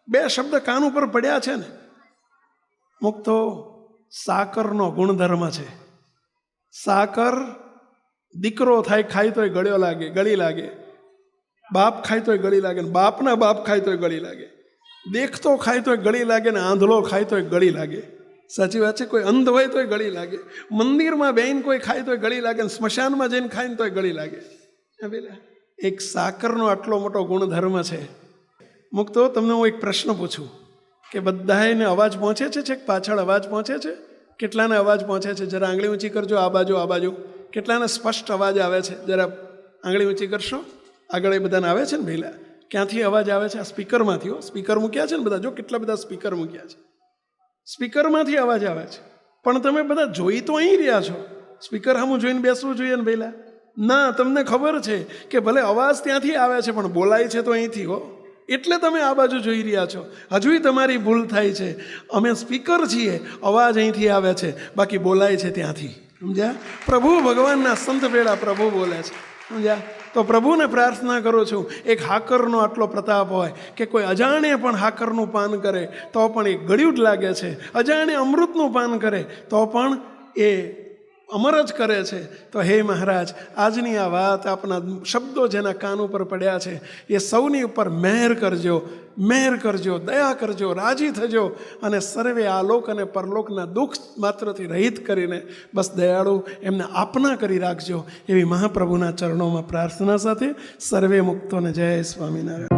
2 શબ્દ કાન ઉપર પડ્યા છે ને. મુક્તો સાકરનો ગુણધર્મ છે. સાકર દીકરો થાય, ખાય તોય ગળી લાગે. બાપ ખાય તોય ગળી લાગે, ને બાપના બાપ ખાય તોય ગળી લાગે. દેખતો ખાય તોય ગળી લાગે, ને આંધળો ખાય તોય ગળી લાગે. સાચી વાત છે. કોઈ અંધ હોય તોય ગળી લાગે. મંદિરમાં બેન કોઈ ખાય તોય ગળી લાગે, ને સ્મશાનમાં જઈને ખાય ને તોય ગળી લાગે. એક સાકરનો આટલો મોટો ગુણધર્મ છે. મુક્તો તમને હું એક પ્રશ્ન પૂછું કે બધાને અવાજ પહોંચે છે? છેક પાછળ અવાજ પહોંચે છે? કેટલાને અવાજ પહોંચે છે? જરા આંગળી ઊંચી કરજો. આ બાજુ કેટલાને સ્પષ્ટ અવાજ આવે છે? જરા આંગળી ઊંચી કરશો. આગળ એ બધાને આવે છે ને પહેલા? ક્યાંથી અવાજ આવે છે? આ સ્પીકરમાંથી હો. સ્પીકર મૂક્યા છે ને બધા, જો કેટલા બધા સ્પીકર મૂક્યા છે. સ્પીકરમાંથી અવાજ આવે છે. પણ તમે બધા જોઈ તો અહીં રહ્યા છો. સ્પીકર સામું જોઈને બેસવું જોઈએ ને પહેલાં? ના, તમને ખબર છે કે ભલે અવાજ ત્યાંથી આવે છે પણ બોલાય છે તો અહીંથી હો. એટલે તમે આ બાજુ જોઈ રહ્યા છો. હજુય તમારી ભૂલ થાય છે. અમે સ્પીકર છીએ, અવાજ અહીંથી આવે છે, બાકી બોલાય છે ત્યાંથી. સમજ્યા? પ્રભુ ભગવાનના સંત વેળા પ્રભુ બોલે છે. સમજ્યા? તો પ્રભુને પ્રાર્થના કરું છું, એક હાકરનો આટલો પ્રતાપ હોય કે કોઈ અજાણે પણ હાકરનું પાન કરે તો પણ એ ગળ્યું જ લાગે છે. અજાણે અમૃતનું પાન કરે તો પણ એ અમર જ કરે છે. તો હે મહારાજ, આજની આ વાત, આપના શબ્દો જેના કાન ઉપર પડ્યા છે, એ સૌની ઉપર મહેર કરજો, દયા કરજો, રાજી થજો, અને સર્વે આલોક અને પરલોકના દુઃખ માત્રથી રહિત કરીને બસ દયાળુ એમને આપના કરી રાખજો. એવી મહાપ્રભુના ચરણોમાં પ્રાર્થના સાથે સર્વે મુક્તોને જય સ્વામિનારાયણ.